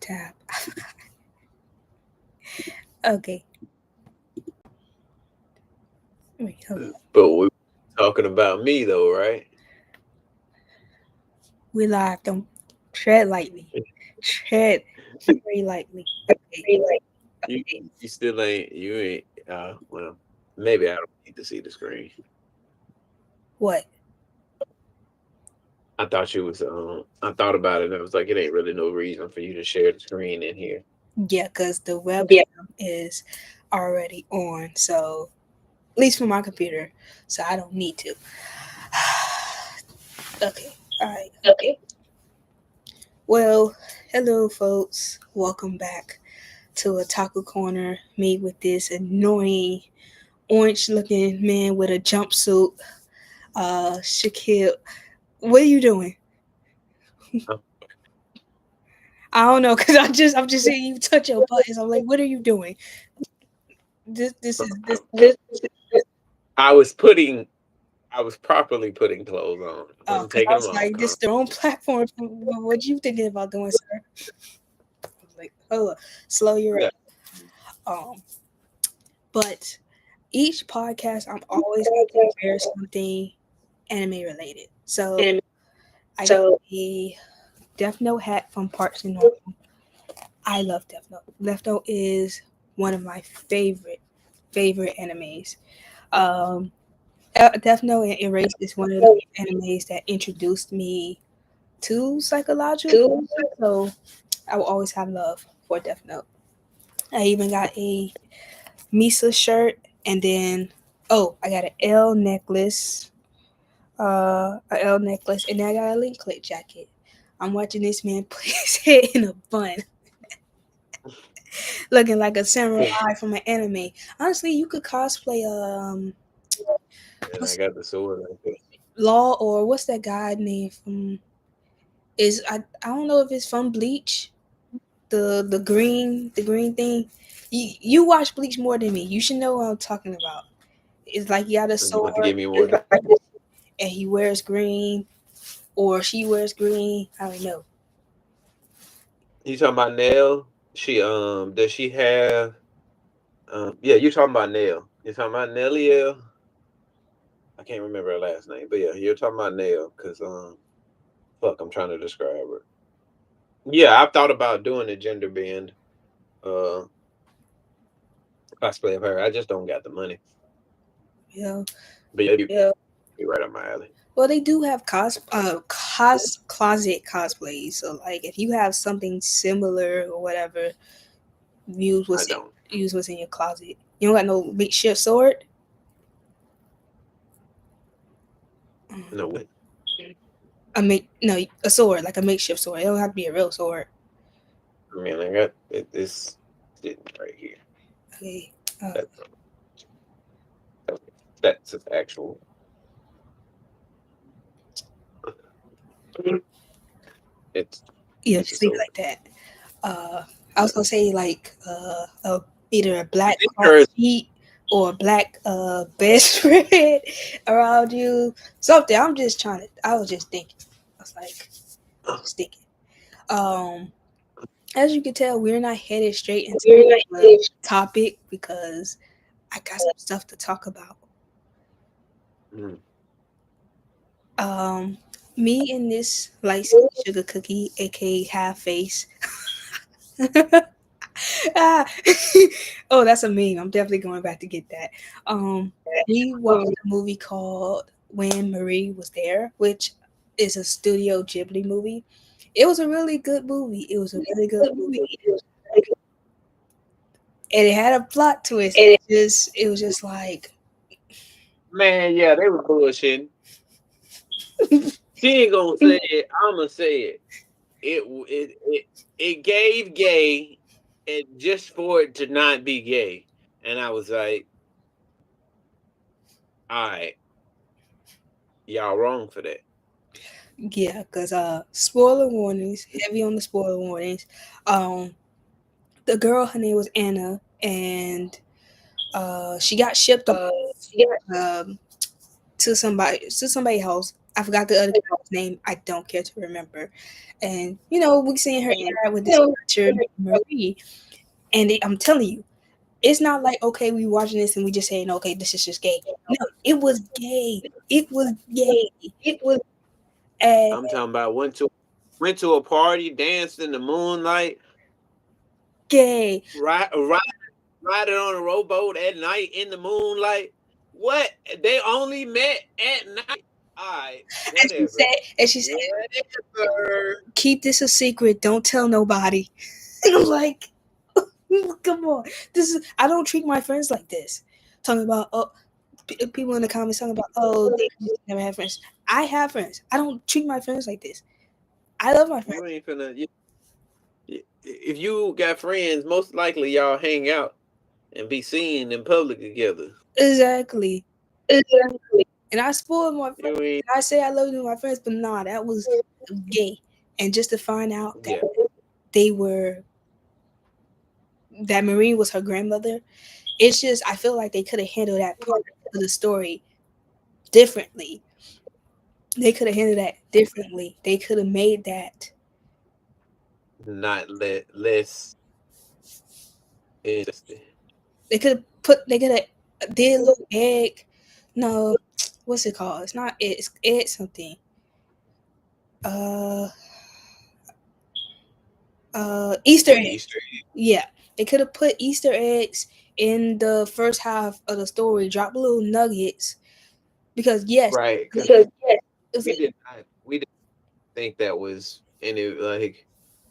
tab. Okay. Wait, hold on. But we're talking about me though, right? We live. Don't tread lightly. Tread very lightly. Okay. You still ain't you ain't well maybe I don't need to see the screen. What? I thought you was I thought about it and I was like it ain't really no reason for you to share the screen in here. Yeah, because the webcam is already on. So, at least for my computer. So, I don't need to. Okay. All right. Well, hello, folks. Welcome back to Otaku Corner. Me with this annoying orange-looking man with a jumpsuit. Shaquille, what are you doing? Uh, I don't know, cause I'm just seeing you touch your buttons. I'm like, what are you doing? This is this. I was putting I was properly putting clothes on. I Oh, wasn't cause I taking them was off. like, this is their own platform. What you thinking about doing, sir? I was like, hold up, slow your Yeah. roll. But each podcast, I'm always going to wear something anime related. So I got a Death Note hat from Parks and Normal. I love Death Note. Death Note is one of my favorite animes. Um, Death Note and Erased is one of the animes that introduced me to psychological. So I will always have love for Death Note. I even got a Misa shirt, and then I got an L necklace, and then I got a link click jacket. I'm watching this man put his head in a bun, looking like a samurai from an anime. Honestly, you could cosplay And I what's got the sword right there. Law, or what's that guy name from? I don't know if it's from Bleach, the green thing. You watch Bleach more than me. You should know what I'm talking about. It's like he got a You want to sword give me more and he wears green, or she wears green. I don't know. you talking about Nell? She does she have yeah, you're talking about Nell. You're talking about Nelliel. I can't remember her last name, but yeah, you're talking about Nell because fuck, I'm trying to describe her. Yeah, I've thought about doing a gender bend uh cosplay of her. I just don't got the money. Yeah. But yeah, be right up my alley. Well, they do have closet cosplays. So like, if you have something similar or whatever, use I what's in, don't. use what's in your closet. You don't got no makeshift sword. No way. A sword, like a makeshift sword. It don't have to be a real sword. I mean, I got this sitting right here. Okay. Uh, That's that's actual. It's yeah, it's a just leave it sword. like that. I was gonna say like either a black It's cloth hers. sheet or a black bedspread around you. Something. I was just thinking. I was like, just thinking. Um, as you can tell, we're not headed straight into the topic because I got some stuff to talk about. Mm. Um, Me and this light skin sugar cookie, aka half face. ah. Oh, that's a meme. I'm definitely going back to get that. Um, we watched a movie called When Marie Was There, which is a Studio Ghibli movie. It was a really good movie. It was a really good movie, and it had a plot twist. It was just like, Man, yeah, they were bullshitting. She ain't gonna say it. I'm gonna say it. It gave gay, and just for it to not be gay, and I was like, all right, y'all wrong for that. yeah, because spoiler warnings, heavy on the spoiler warnings. Um, the girl, her name was Anna, and she got shipped off um, to somebody's house. I forgot the other girl's name. I don't care to remember. And we seen her interact with this character Marie, and I'm telling you, it's not like okay, we watching this and we just saying okay, this is just gay. No, it was gay. It was gay. And I'm talking about went to a party, danced in the moonlight, gay. riding on a rowboat at night in the moonlight. What? They only met at night. All right, whatever. And she said, keep this a secret. Don't tell nobody. And I'm like, come on. This is. I don't treat my friends like this. Talking about people in the comments talking about they never have friends. I have friends. I don't treat my friends like this. I love my friends. You ain't finna. If you got friends, most likely y'all hang out and be seen in public together. Exactly. And I spoiled my friends. And I say I love my friends, but nah, that was gay. And just to find out that that Marie was her grandmother, it's just I feel like they could have handled that part of the story differently. They could have handled that differently. They could have made that not less interesting. They could have did a little egg. No, what's it called? It's not egg. It's egg something. Uh, Easter egg. Easter egg. Yeah, they could have put Easter eggs in the first half of the story. Drop little nuggets because right. Because we didn't think that was any like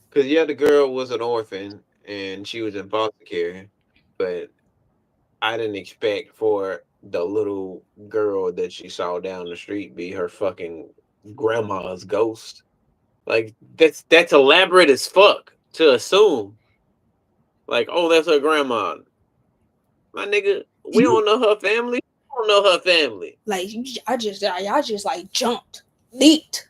because the girl was an orphan and she was in foster care, but I didn't expect for the little girl that she saw down the street be her fucking grandma's ghost. Like that's elaborate as fuck to assume. Like, oh, that's her grandma. My nigga, we don't know her family. We don't know her family. Like y'all just like jumped, leaped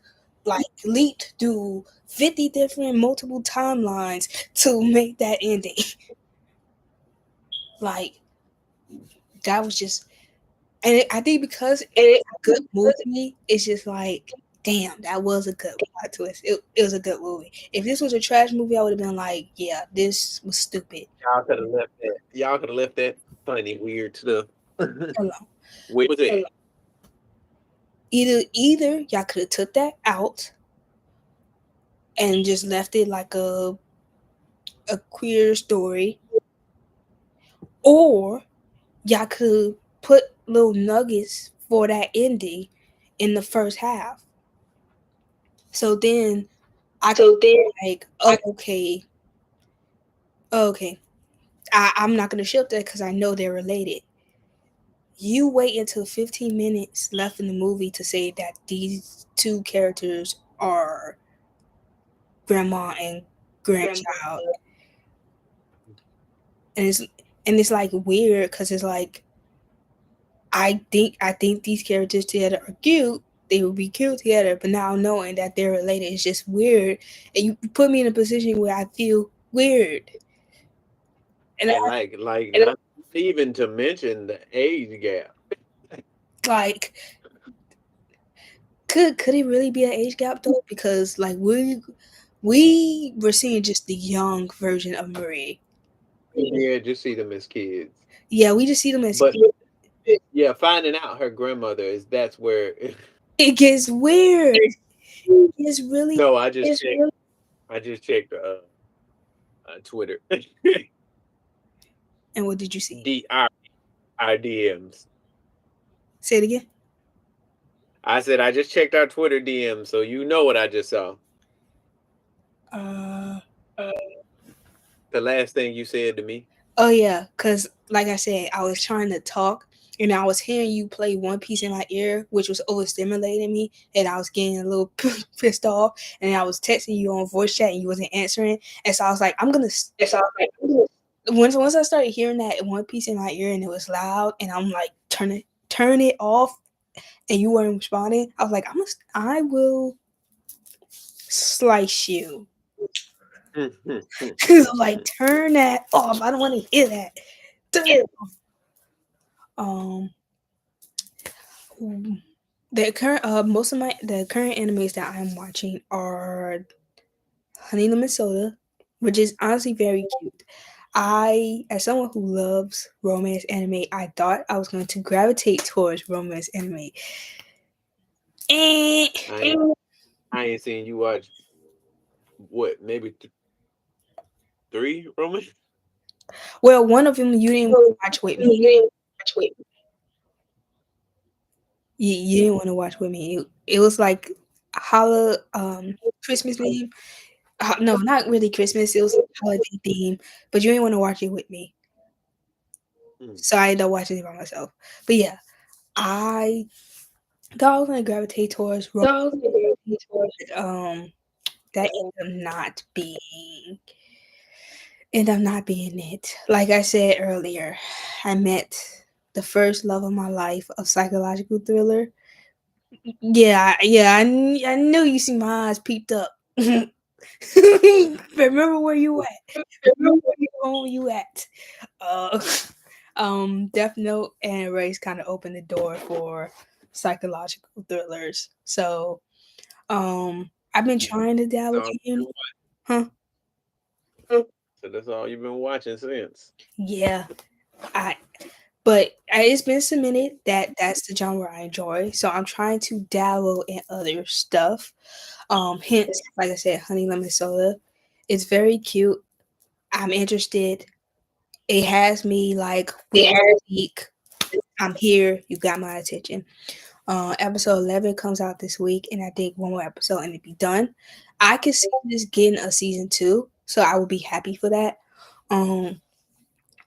through 50 different multiple timelines to make that ending. Like that was just, and I think because it's a good movie, it's just like, damn, that was a good plot twist. It was a good movie. If this was a trash movie, I would have been like, yeah, this was stupid. Y'all could have left that. Y'all could have left that funny, weird stuff. Alone. What was it? Either y'all could have took that out and just left it like a queer story, or y'all could put little nuggets for that ending in the first half. So then I could like, oh, okay, I'm not gonna ship that because I know they're related. You wait until 15 minutes left in the movie to say that these two characters are grandma and grandchild, and it's like weird because it's like I think these characters together are cute. They would be cute together, but now knowing that they're related is just weird, and you put me in a position where I feel weird. And not even to mention the age gap. like, could it really be an age gap though? Because like we were seeing just the young version of Marie. Yeah, just see them as kids. Yeah, we just see them as But kids. yeah, finding out her grandmother that's where It gets weird. It's really no, I just checked Twitter. And what did you see? Our DMs. Say it again. I said I just checked our Twitter DMs, so you know what I just saw. The last thing you said to me. Oh yeah, because like I said, I was trying to talk and I was hearing you play One Piece in my ear, which was overstimulating me, and I was getting a little pissed off. And I was texting you on voice chat, and you wasn't answering. And so I was like, once I started hearing that One Piece in my ear and it was loud, and I'm like, turn it off, and you weren't responding. I was like, I will slice you. Cause I'm like, turn that off. I don't want to hear that. Turn it off. The current most of my the current animes that I'm watching are Honey Lemon Soda, which is honestly very cute. I, as someone who loves romance anime, I thought I was going to gravitate towards romance anime. Eh. I ain't, I ain't seen you watch what maybe three Roman. Well, one of them you didn't watch with me. You didn't want to watch with me. It was like holla Christmas theme. No, not really Christmas. It was like holiday theme, but you didn't want to watch it with me, Mm. so I ended up watching it by myself. But yeah, I thought I was gonna gravitate towards romance. Um, that ended up not being it. Like I said earlier, I met the first love of my life, a psychological thriller. Yeah, yeah, I knew you see my eyes peeped up. Remember where you at? Remember where you at? Uh, Death Note and Erase kind of opened the door for psychological thrillers. So, I've been trying to That's dabble all. in, huh? So that's all you've been watching since. Yeah, I it's been cemented that that's the genre I enjoy. So I'm trying to dabble in other stuff. Hence, like I said, Honey Lemon Soda. It's very cute. I'm interested. It has me like within a week. I'm here. You got my attention. Episode 11 comes out this week, and I think one more episode and it'll be done. I can see this getting a season two, so I will be happy for that. Um,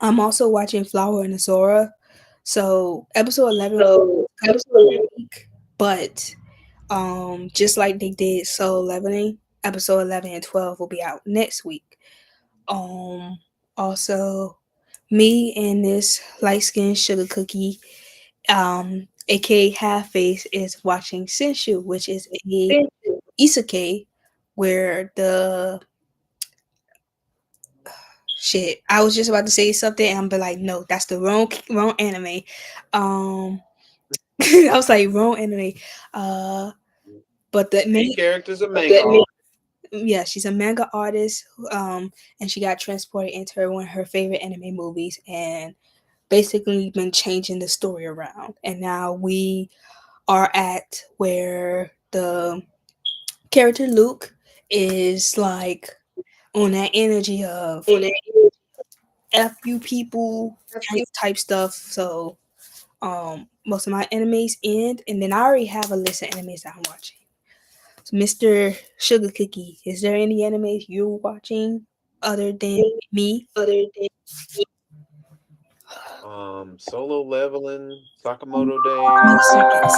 I'm also watching Flower and Azora. So episode 11 comes out this week, but just like they did Soul 11, episode 11 and 12 will be out next week. Um, Also, me and this light skinned sugar cookie, aka Half Face, is watching Senshu, which is a isekai where the shit. I was just about to say something, and I'm be like, no, that's the wrong anime. Um, I was like wrong anime. Uh, but the Main main character's a manga artist. yeah, she's a manga artist, and she got transported into one of her favorite anime movies, and basically been changing the story around. And now we are at where the character Luke is like on that energy of F you people type stuff. So most of my animes end, and then I already have a list of animes that I'm watching. So Mr. Sugar Cookie, is there any animes you're watching other than me? Solo leveling, Sakamoto Give me Days. a second,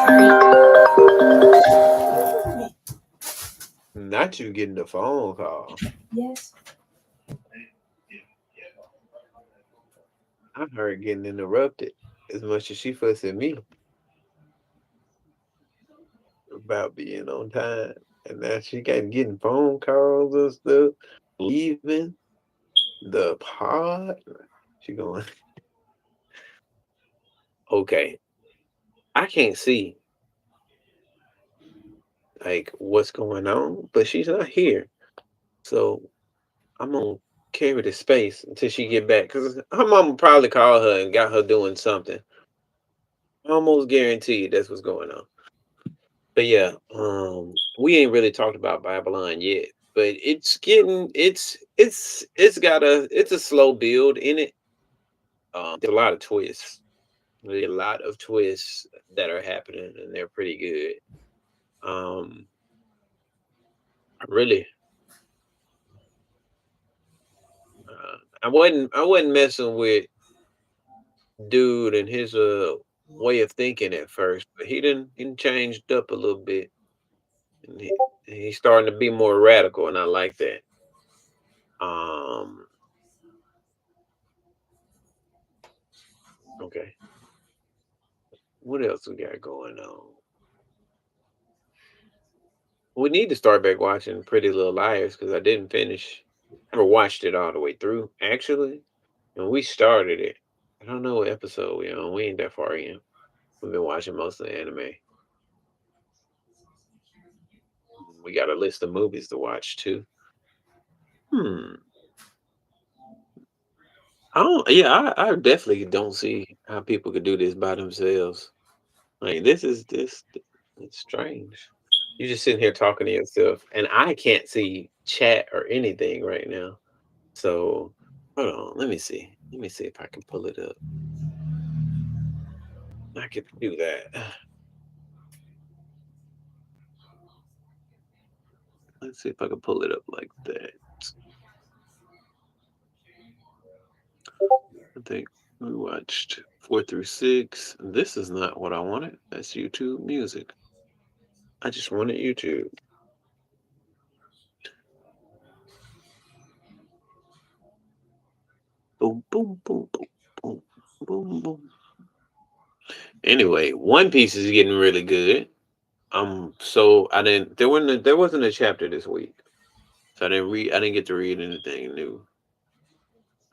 sorry. Not you getting the phone call. Yes. I heard getting interrupted as much as she fussed at me about being on time. And now she got getting phone calls and stuff, leaving the pod. She going, okay, I can't see like what's going on, but she's not here. So I'm gonna carry the space until she get back. Cause her mama probably called her and got her doing something. Almost guaranteed that's what's going on. But yeah, we ain't really talked about Babylon yet, but it's getting it's a slow build in it. There's a lot of twists. There's a lot of twists that are happening, and they're pretty good. Really, I wasn't messing with dude and his way of thinking at first, but he didn't changed up a little bit, and he's starting to be more radical, and I like that. Um, okay. What else we got going on? We need to start back watching Pretty Little Liars because I didn't finish. I never watched it all the way through, actually. And we started it. I don't know what episode we on. We ain't that far in. We've been watching most of the anime. We got a list of movies to watch too. I don't. Yeah, I definitely don't see how people could do this by themselves. Like this. It's strange. You're just sitting here talking to yourself, and I can't see chat or anything right now. So hold on. Let me see. Let me see if I can pull it up. I could do that. Let's see if I can pull it up like that. I think we watched 4 through 6. This is not what I wanted. That's YouTube music. I just wanted YouTube. Boom, boom, boom, boom, boom, boom, boom. Anyway, One Piece is getting really good. So I didn't. There wasn't a chapter this week, so I didn't read. I didn't get to read anything new.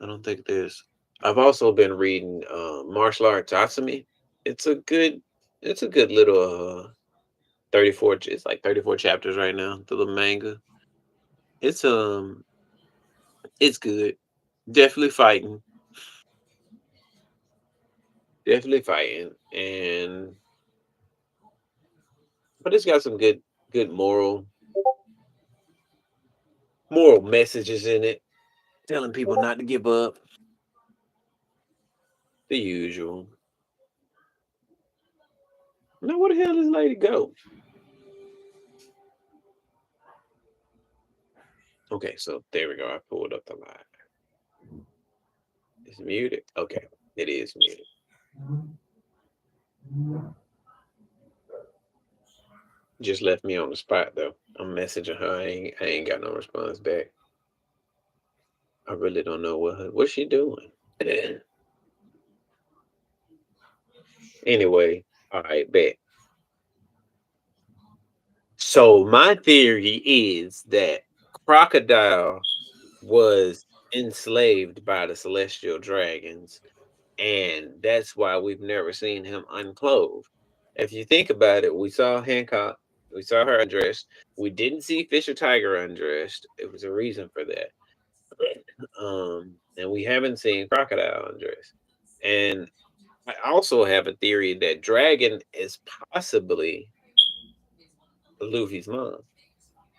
I don't think there's. I've also been reading martial arts Asami. It's a good. It's a good little 34. It's like 34 chapters right now. The little manga. It's It's good. Definitely fighting. Definitely fighting. And but it's got some good moral messages in it, telling people not to give up. The usual. Now where the hell does this lady go? Okay, so there we go. I pulled up the live. It's muted. Okay, it is muted. Just left me on the spot though. I'm messaging her. I ain't got no response back. I really don't know what's she doing. Anyway, all right, bet. So my theory is that Crocodile was enslaved by the celestial dragons, and that's why we've never seen him unclothed. If you think about it, we saw Hancock, we saw her undressed. We didn't see Fisher Tiger undressed. It was a reason for that. And we haven't seen Crocodile undressed. And I also have a theory that Dragon is possibly Luffy's mom,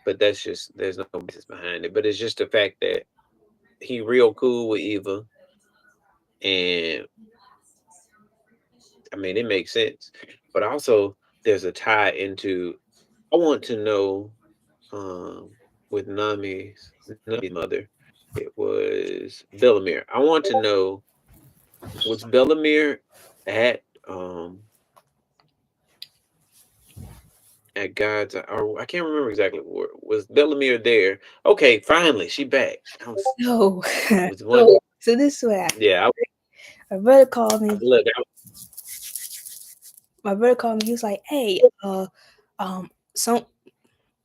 but that's just there's no basis behind it. But it's just the fact that he real cool with Eva, and I mean it makes sense. But also there's a tie into I want to know um with Nami's mother, it was Bellemere. I want to know was Bellemere at um at God's or I can't remember exactly where was Bellemere there. Okay, finally she back. I No. was one So this is what happened. yeah, My brother called me. look My brother called me. He was like, "Hey, some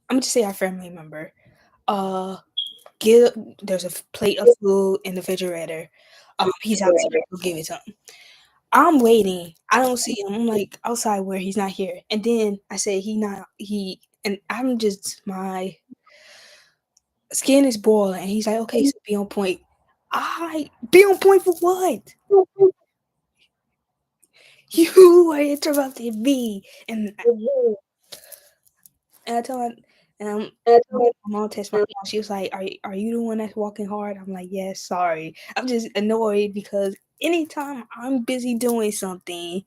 I'm just say our family member. Uh, get there's a plate of food in the refrigerator. He's outside. Go give it to him." I'm waiting. I don't see him. I'm like outside where he's not here. And then I say and I'm just my skin is boiling. And he's like, okay, so be on point. I be on point for what? You are interrupting me. And I tell her, and my mom texted my mom. She was like, "Are you the one that's walking hard?" I'm like, "Yes, sorry." I'm just annoyed because anytime I'm busy doing something.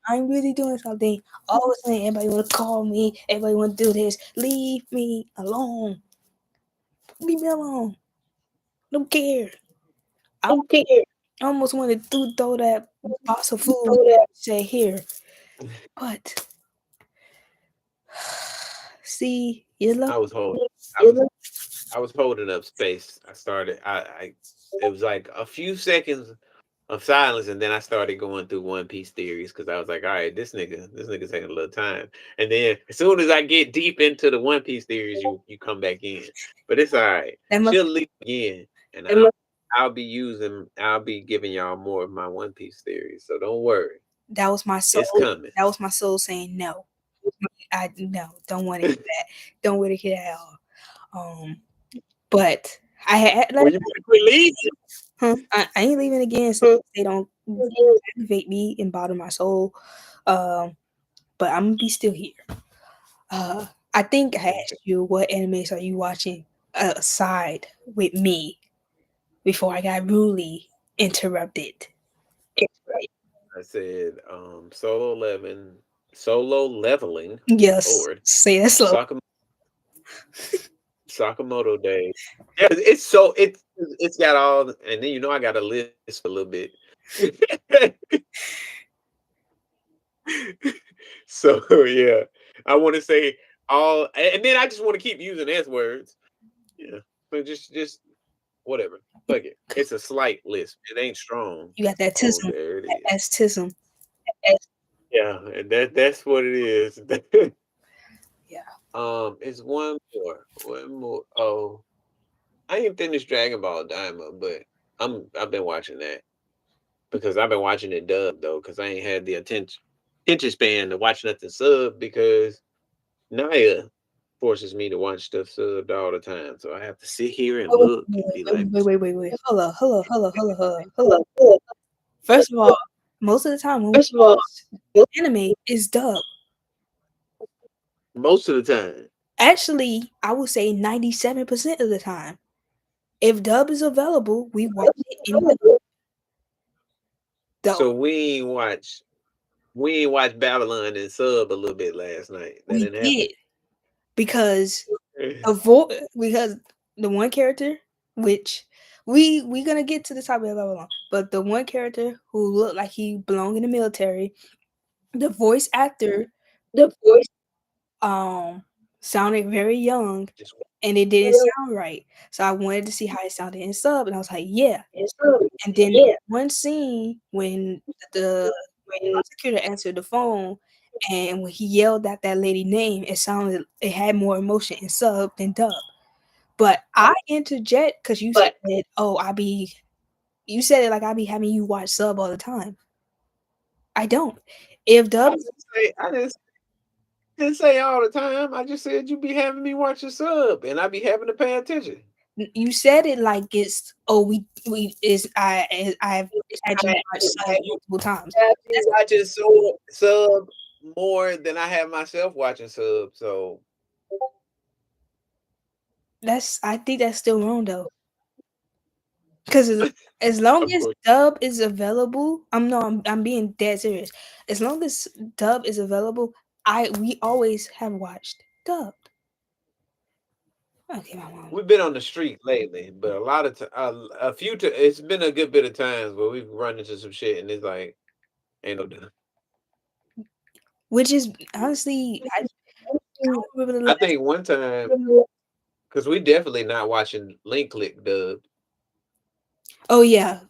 All of a sudden, everybody want to call me. Everybody want to do this. Leave me alone. Leave me alone. Don't care. I almost wanted to throw that box of food. Say here, but see, you love. I was holding I was I was holding up space. I it was like a few seconds of silence, and then I started going through One Piece theories because I was like, all right, this nigga's taking a little time. And then as soon as I get deep into the One Piece theories, you come back in. But it's all right. That must She'll leave again, and I'll be giving y'all more of my One Piece theories. So don't worry, that was my soul. it's coming. That was my soul saying no. I no, don't want to hear that. Don't want to hear that at all. But I had Well, like, you better quit leaving. I ain't leaving again. So they don't activate me and bother my soul. Um, but I'm gonna be still here. I think I asked you what animes are you watching aside with me before I got rudely interrupted. I said solo leveling. Yes, Lord, say that slow. Sakamoto Day. Yeah, it's got all, and then I got a list for a little bit. So yeah, I want to say all, and then I just want to keep using S words. Yeah, but just whatever. Fuck it. It's a slight list. It ain't strong. You got that So tism, there it that is. tism. Yeah, and that's what it is. Yeah. It's one more. One more. Oh, I ain't finished Dragon Ball Daima, but I've been watching that because I've been watching it dubbed though, because I ain't had the attention span to watch nothing sub because Naya forces me to watch stuff subbed all the time. So I have to sit here and Wait, look and be like, wait. Hold up, hold up. First of all, most of the time when we watch anime is dub. most of the time. Actually, I would say 97% of the time. If dub is available, we watch it in dub. So we ain't watch Babylon and sub a little bit last night. That We didn't happen. did because because the one character, which we gonna get to the topic of Babylon, but the one character who looked like he belonged in the military, the voice actor um sounded very young Just and it didn't sound right. So I wanted to see how it sounded in sub and I was like, yeah. And then one scene when the prosecutor answered the phone and when he yelled at that lady name, it had more emotion in sub than dub. But I interject because you said, "Oh, You said it like I be having you watch sub all the time. I don't. If I dub, didn't say all the time. I just said you be having me watch a sub, and I be having to pay attention. you said it like it's we is I've had you watch sub multiple times. You watching sub more than I have myself watching sub. So I think that's still wrong though. Because as long of as course, dub is available, I'm being dead serious. As long as dub is available, we always have watched dub. Okay, my mom. we've been on the street lately, but a lot of a few. It's been a good bit of times where we've run into some shit, and it's like ain't no done. Which is honestly, I don't remember the I last. think one time because we definitely not watching Link Click dub. Oh yeah,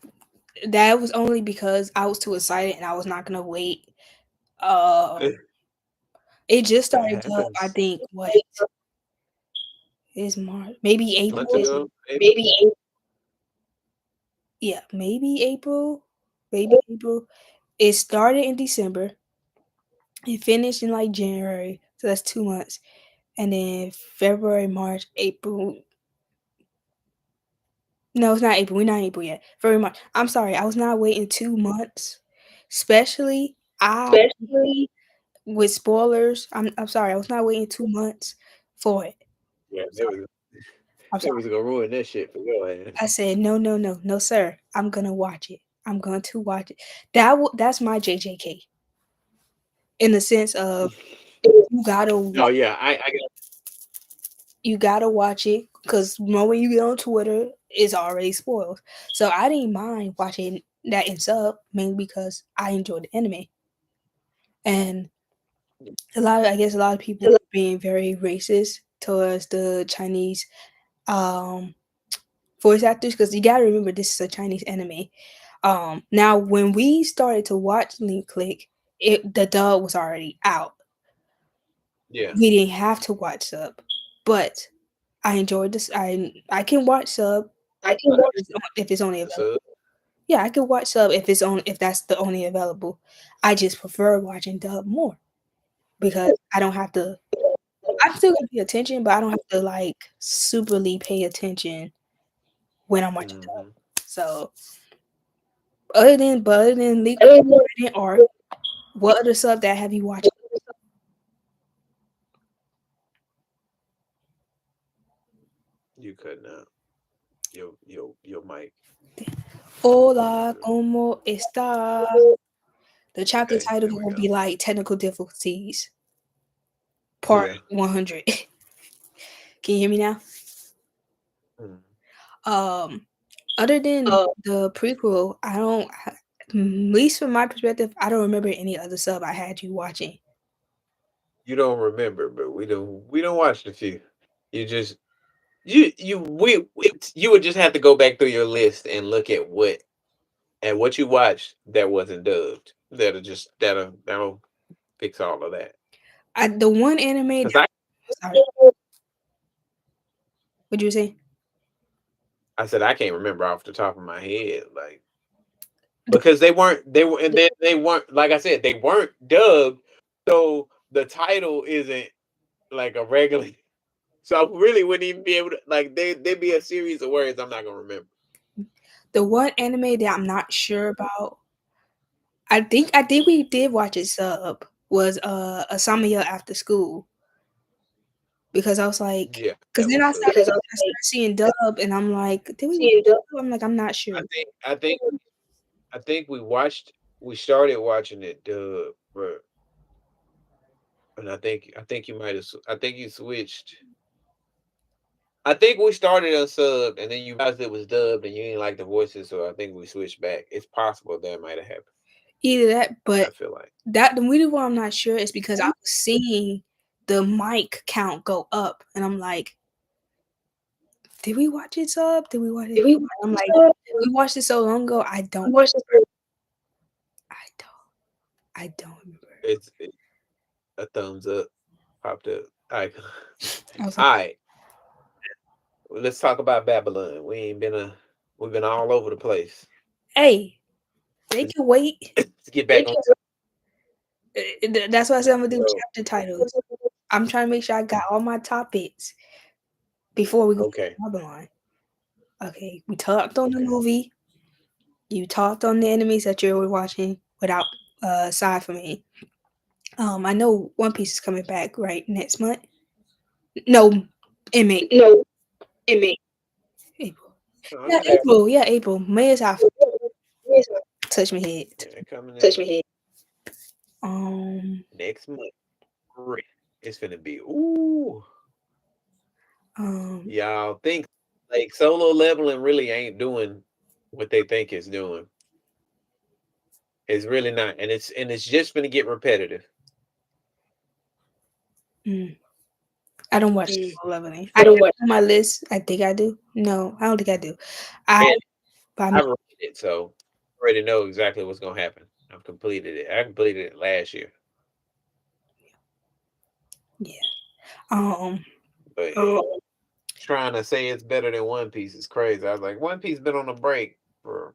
that was only because I was too excited and I was not gonna wait. Uh, it just That started dub. I happens. think what is March? Maybe Months April. ago, maybe. Yeah, maybe April. Maybe April. It started in December. It finished in like January, so that's 2 months, and then February, March, April. No, it's not April. We're not in April yet. February, March. I'm sorry. I was not waiting 2 months. Especially I with spoilers. I'm sorry. I was not waiting 2 months for it. Yeah, they was I'm they sorry. was gonna ruin that shit for your ass. I said no, no, no, no, sir. I'm gonna watch it. I'm going to watch it. That's my JJK in the sense of you gotta Oh yeah, I got watch it because when you get on Twitter, it's already spoiled. So I didn't mind watching that in sub mainly because I enjoyed the anime and I guess a lot of people are being very racist towards the Chinese um voice actors because you gotta remember this is a Chinese anime. Now when we started to watch Link Click, the dub was already out. yeah. We didn't have to watch sub, but I enjoyed this. I can watch sub if it's only available. So Yeah, I can watch sub if that's the only available. I just prefer watching dub more. because I don't have to. I'm still gonna pay attention, but I don't have to like superly pay attention when I'm watching dub. Mm-hmm. So other than legal and art, what other sub that have you watched? You couldn't. Your mic. Hola, como está? The chapter Okay, title there we will go. be like technical difficulties, part Yeah. 100. Can you hear me now? Mm. Um, Other than the prequel, I don't, at least from my perspective, I don't remember any other sub I had you watching. You don't remember, but we don't watch the few. You just you would just have to go back through your list and look at what you watched that wasn't dubbed. That'll fix all of that. The one anime that, Cause I sorry, what you say? I said I can't remember off the top of my head, like because they were and they weren't like I said they weren't dubbed, so the title isn't like a regular. So I really wouldn't even be able to like there'd be a series of words I'm not gonna remember. The one anime that I'm not sure about, I think we did watch it sub was Asamiya After School, because I was like, Yeah, because that then was I started seeing dub and I'm like, did we watch dub? I'm like, I'm not sure. I think I think I think we started watching it but and I think you might have I think you switched. I think we started on sub and then you realized it was dubbed and you didn't like the voices, so I think we switched back. It's possible that might have happened. Either that, but I feel like. that the reason why I'm not sure is because I was seeing the mic count go up, and I'm like, did we watch it sub? Did we watch it? I'm like, we watched it so long ago. I don't, I don't remember. It's a thumbs up popped up. All right. I was like, All right. Let's talk about Babylon. We've been all over the place. hey, they can wait. Let's get back on. That's why I said I'm gonna do So, chapter titles. I'm trying to make sure I got all my topics before we go to okay. Babylon. Okay, we talked on the Okay. movie. You talked on the enemies that you were watching without aside from me. I know One Piece is coming back right next month. No, in May. April. Oh, Yeah, okay. April. Yeah, April. May is after. Touch me head. Yeah, coming in Um, next month. Great. It's gonna be ooh. um, Y'all think like solo leveling really ain't doing what they think it's doing. It's really not, and it's just gonna get repetitive. mm, I don't watch Mm. solo leveling. I have it on my list. I think I do. No, I don't think I do. I, And but I'm I not, read it, so I already know exactly what's gonna happen. I've completed it. I completed it last year, yeah. Um, but trying to say it's better than One Piece is crazy. I was like, One Piece been on a break for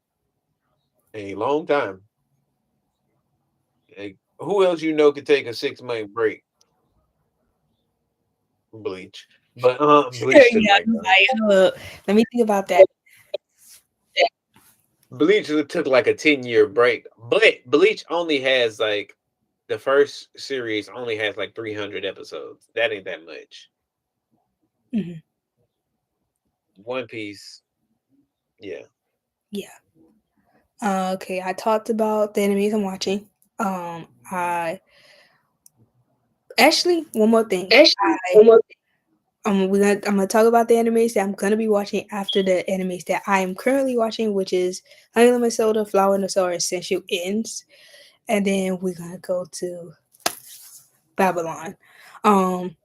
a long time. Like, who else you know could take a 6 month break? Bleach, but Bleach took yeah. like Let me think about that. Bleach took like a 10 year break. But Bleach only has like the first series only has like 300 episodes. That ain't that much. Mhm. One Piece, yeah. Yeah. Okay, I talked about the enemies I'm watching. I actually one more thing. I'm gonna talk about the animes that I'm gonna be watching after the animes that I am currently watching, which is Honey Lemon Soda, Flower and the Soul Essential Ends, and then we're gonna go to Babylon. Um,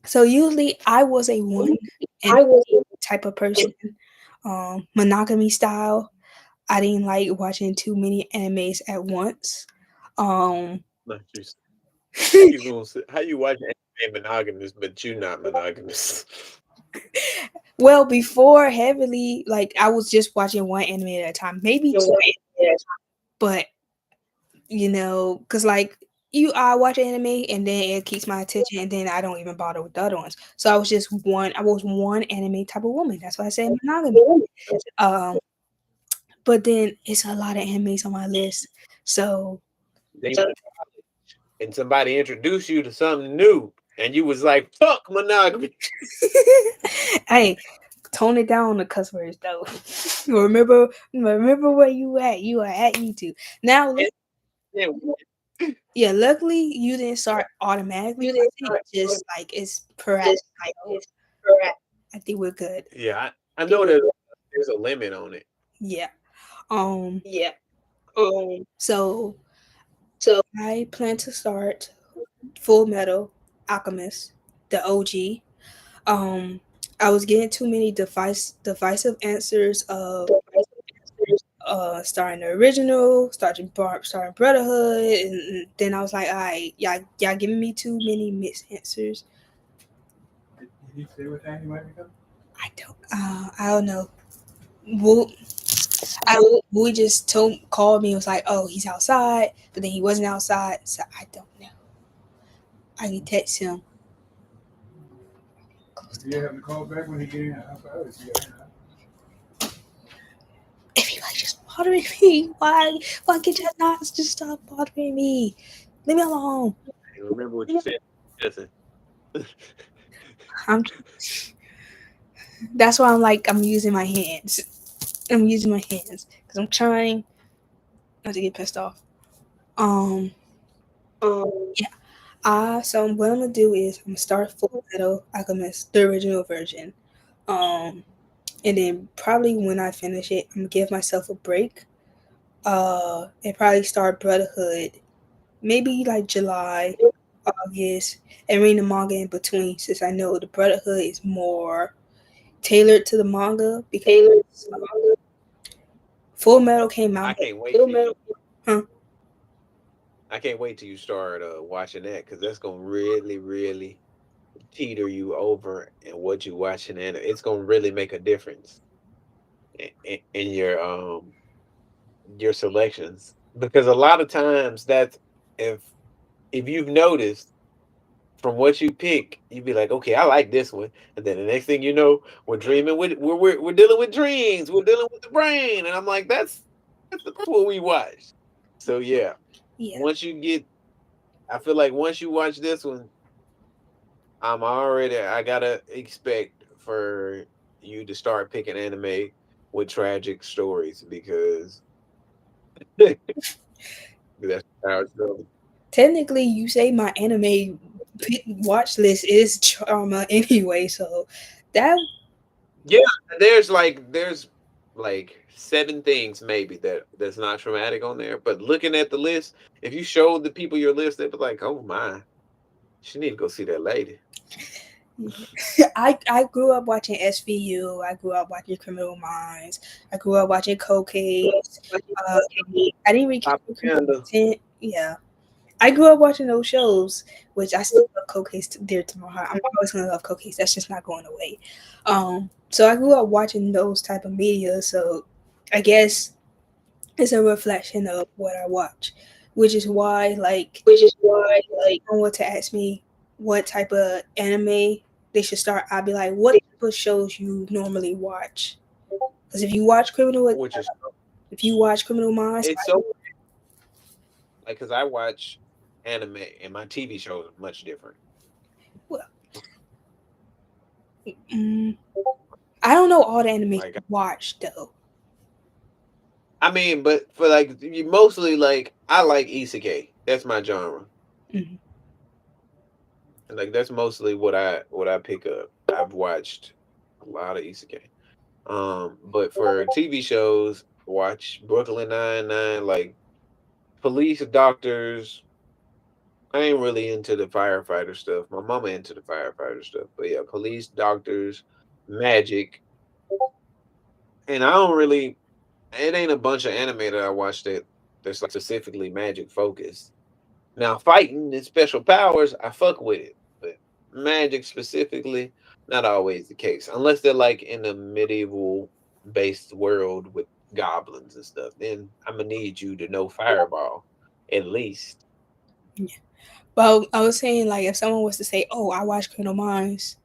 so usually I was a one and type of person, monogamy style. I didn't like watching too many animes at once. Um, Not you. How you gonna say, how you watch anime monogamous, but you not monogamous? well, before heavily, like I was just watching one anime at a time, maybe two, but because like I watch anime and then it keeps my attention and then I don't even bother with the other ones. So I was one anime type of woman. That's why I say monogamy. Um, but then it's a lot of animes on my list. So They and somebody introduced you to something new, and you was like, "Fuck monogamy." hey, tone it down on the cuss words though. remember where you at. You are at YouTube. Now Yeah, yeah, luckily you didn't start automatically watching it, just like it's sporadic. So I think we're good. yeah, I know there's a limit on it. Yeah. Um so I plan to start Full Metal Alchemist, the OG. Um I was getting too many divisive answers of starting the original, starting Brotherhood, and then I was like, all right, y'all giving me too many mixed answers. Did you say what time you might be coming? I don't know. Woo, Woo just called me and was like, oh, he's outside, but then he wasn't outside, so I don't know. I can text him. You have to call back when he get in. If you like just bothering me, why can't you not just stop bothering me? Leave me alone. Remember what you said. Listen. I'm. That's why I'm using my hands. I'm using my hands because I'm trying not to get pissed off. Um, yeah. So what I'm gonna do is I'm gonna start Full Metal Alchemist, the original version. Um, and then probably when I finish it, I'm gonna give myself a break. And probably start Brotherhood, maybe like July, August, and read the manga in between, since I know the Brotherhood is more tailored to the manga because Full Metal came I out. can't wait. Till you, Huh? I can't wait till you start watching that because that's gonna really, really teeter you over and what you watching, and it's gonna really make a difference in your selections because a lot of times that's if if you've noticed from what you pick, you'd be like, okay, I like this one, and then the next thing you know, we're dreaming with we're dealing with dreams, we're dealing with the brain, and I'm like, that's what we watch. So yeah, Yeah. once you get, I feel like once you watch this one, I gotta expect for you to start picking anime with tragic stories because that's how it's going. Technically, you say my anime watch list is trauma anyway, so that Yeah, there's like 7 things maybe that's not traumatic on there. But looking at the list, if you showed the people your list, they'd be like, "Oh my, she need to go see that lady." I grew up watching SVU. I grew up watching Criminal Minds. I grew up watching Cold Case. Uh, I didn't really care for Propaganda. content. Yeah, I grew up watching those shows, which I still love Cold Case dear to my heart. I'm always gonna love Cold Case. That's just not going away. So I grew up watching those type of media. So I guess it's a reflection of what I watch, which is why if someone were to ask me what type of anime they should start, I'd be like, what type of shows you normally watch? Because Which is if you watch Criminal Minds, it's so like because I watch anime and my TV shows are much different. well, mm, I don't know all the anime Like you watch though. I mean, but for like you mostly like I like isekai. That's my genre. Mhm. And like that's mostly what I pick up. I've watched a lot of isekai. But for TV shows, watch Brooklyn Nine-Nine, like police doctors. I ain't really into the firefighter stuff. My mama into the firefighter stuff, but yeah, police doctors, magic, and I don't really. It ain't a bunch of anime that I watch that's like specifically magic focused. Now fighting and special powers, I fuck with it, but magic specifically, not always the case. Unless they're like in a medieval based world with goblins and stuff. Then I'm gonna need you to know Fireball, at least. Yeah. Well, I was saying like if someone was to say, "Oh, I watch Criminal Minds,"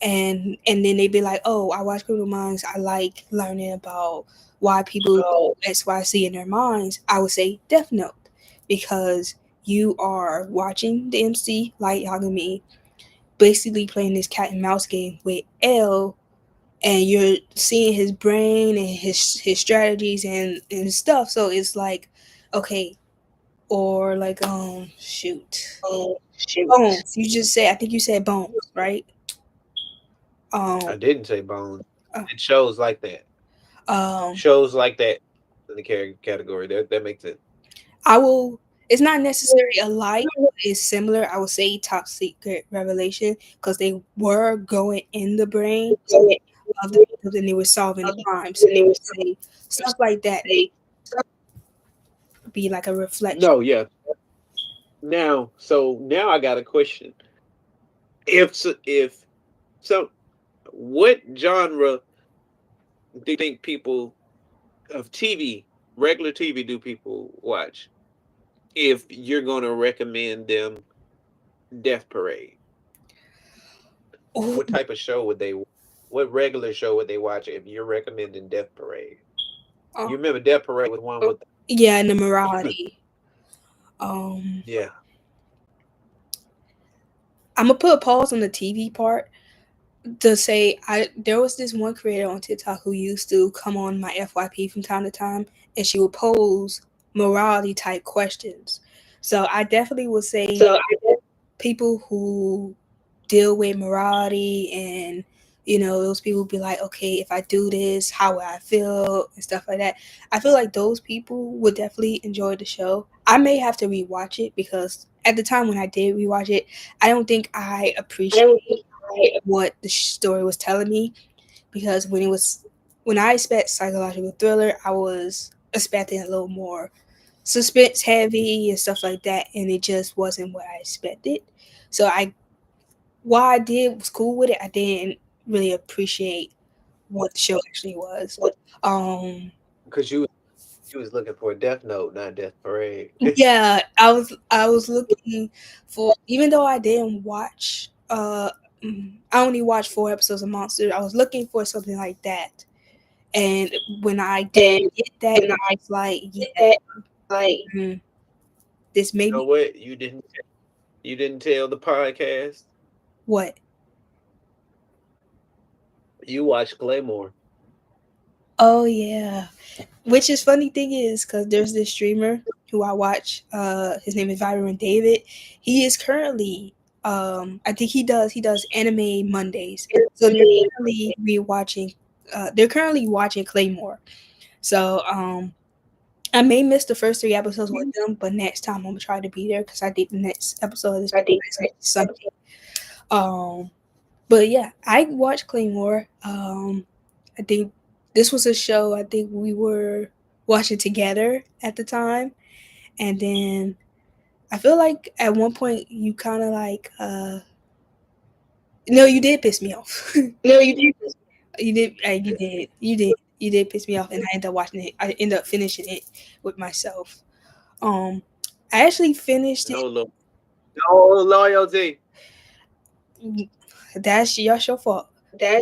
and then they'd be like, "Oh, I watch Criminal Minds. I like learning about why people do X, Y, Z in their minds," I would say Death Note, because you are watching the MC Light Yagami basically playing this cat and mouse game with L, and you're seeing his brain and his strategies and stuff. So it's like, okay, or like shoot, Bones. You just said, I think you said Bones, right? Um, I didn't say Bones. uh, It shows like that. um, Shows like that in the category. That makes it. I will. It's not necessarily alike. It's similar. I would say Top Secret Revelation, because they were going in the brain of the victims and they were solving crimes. So you would say stuff like that be like a reflection. No, yeah. Now I got a question. If so, what genre do you think people of TV, regular TV, do people watch? If you're gonna recommend them Death Parade, Oh, what type of show would they? What regular show would they watch if you're recommending Death Parade? uh, You remember Death Parade was one with yeah, and the morality. Um, yeah. I'm gonna put a pause on the TV part to say I there was this one creator on TikTok who used to come on my FYP from time to time, and she would pose morality type questions. So I definitely would say people who deal with morality, and those people be like, okay, if I do this, how would I feel and stuff like that. I feel like those people would definitely enjoy the show. I may have to rewatch it, because at the time when I did rewatch it, I don't think I appreciate what the story was telling me, because when I expect psychological thriller, I was expecting a little more suspense heavy and stuff like that, and it just wasn't what I expected. So I while I did was cool with it, I didn't really appreciate what the show actually was. Um Because you was looking for a Death Note, not Death Parade. yeah, I was looking for, even though I didn't watch I only watched 4 episodes of Monster, I was looking for something like that. And when I did get that, it was like, yeah, mm, this You made know me what? You didn't tell the podcast. what? You watched Claymore. Oh yeah. Which is funny thing is, because there's this streamer who I watch. His name is Byron David. He is currently, I think he does anime Mondays. So they're currently watching Claymore. So I may miss the first 3 episodes with them, but next time I'm gonna try to be there, because I think the next episode is Sunday. Um, but yeah, I watched Claymore. I think this was a show I think we were watching together at the time, and then I feel like at one point you kind of like no, you did piss me off. You did piss me off, and I ended up watching it. I ended up finishing it with myself. Um, I actually finished it. No no loyalty. That's your fault. I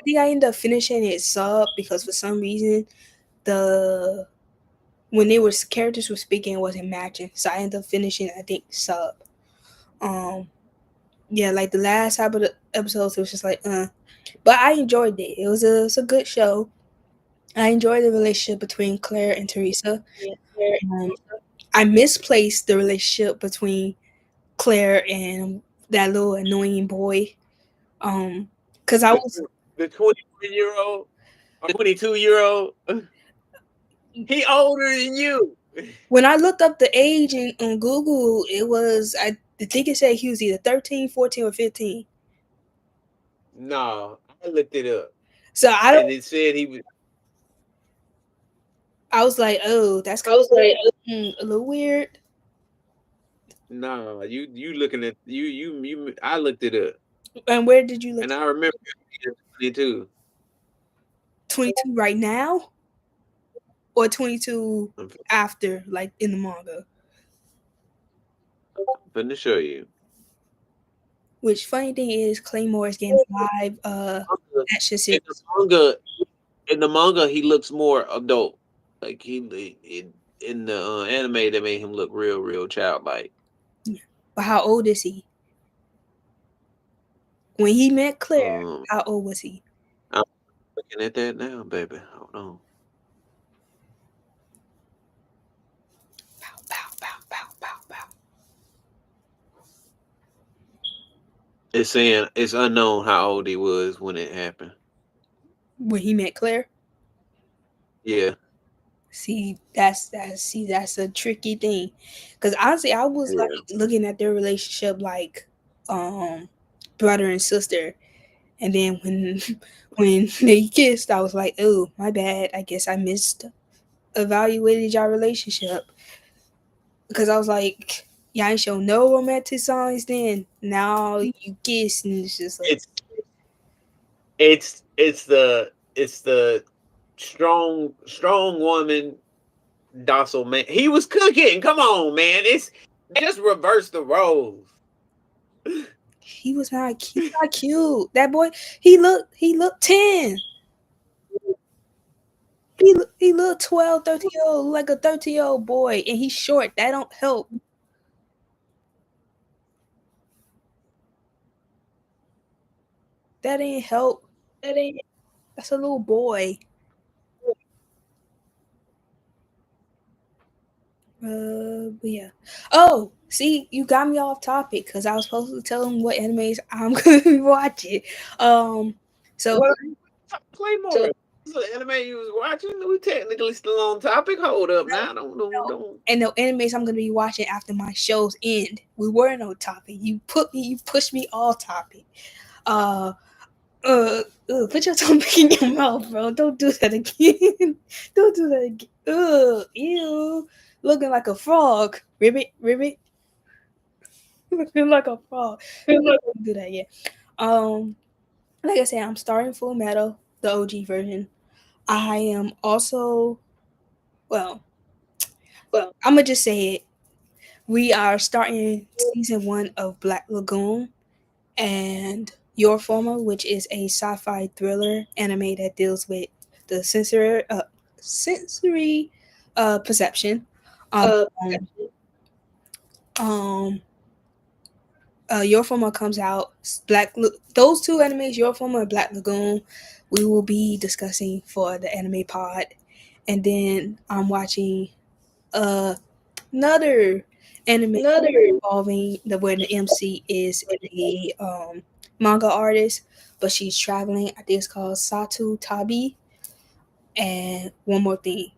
think I ended up finishing it sub, because for some reason the when they were characters were speaking, it wasn't matching. So I ended up finishing, I think, sub. Um, yeah, like the last half of the episodes, it was just like, but I enjoyed it. It's a good show. I enjoyed the relationship between Claire and Teresa. Um, I misplaced the relationship between Claire and that little annoying boy. Cause I The was the 21-year-old or 22-year-old. He older than you. when I looked up the age on Google, it was I think it said he was either 13, 14, or 15. No, I looked it up So I and don't. it said he was. I was like, oh, that's kind of a little weird. No, you looking at you. I looked it up And where did you look? and I remember he was 22. 22 right now, or 22 after, like in the manga? finna show you. Which funny thing is, Claymore is getting live action In series. the manga, he looks more adult. Like in the anime, they made him look real childlike. Yeah. But how old is he? When he met Claire, how old was he? I'm looking at that now, baby. Hold on. Pow, pow, pow, pow, pow, pow. It's saying it's unknown how old he was when it happened. When he met Claire. Yeah. See, that's a tricky thing, because honestly, I was like Yeah. looking at their relationship like brother and sister, and then when when they kissed, I was like, oh my bad. I guess I missed evaluated your relationship, because I was like, y'all ain't show no romantic signs. Then now you kiss, and it's just like It's it's the strong woman, docile man. He was cooking. Come on, man. It's just reverse the roles. he was not cute. That boy, he looked 10. He looked 12, 13-year-old, like a 13-year-old boy, and he's short. That don't help. That ain't help. That's a little boy. But yeah. Oh, see, you got me off topic because I was supposed to tell him what animes I'm gonna be watching. Um, so What? Claymore. This is an anime you was watching. We technically still on topic. Hold up now. Don't. and the animes I'm gonna be watching after my shows end. We weren't on topic. You pushed me off topic. Uh, put your tongue back in your mouth, bro. Don't do that again. Don't do that again. Ew. Looking like a frog. Ribbit. Looking like a frog. Don't do that yet. Like I said, I'm starting Full Metal, the OG version. I am also, well, I'm gonna just say it. We are starting season 1 of Black Lagoon and Your Former, which is a sci-fi thriller anime that deals with the sensory perception. Um, um, Your Former comes out. Those two animes, Your Former and Black Lagoon, we will be discussing for the anime pod. And then I'm watching uh, another anime involving where the MC is a manga artist, but she's traveling. I think it's called Satu Tabi. And one more thing,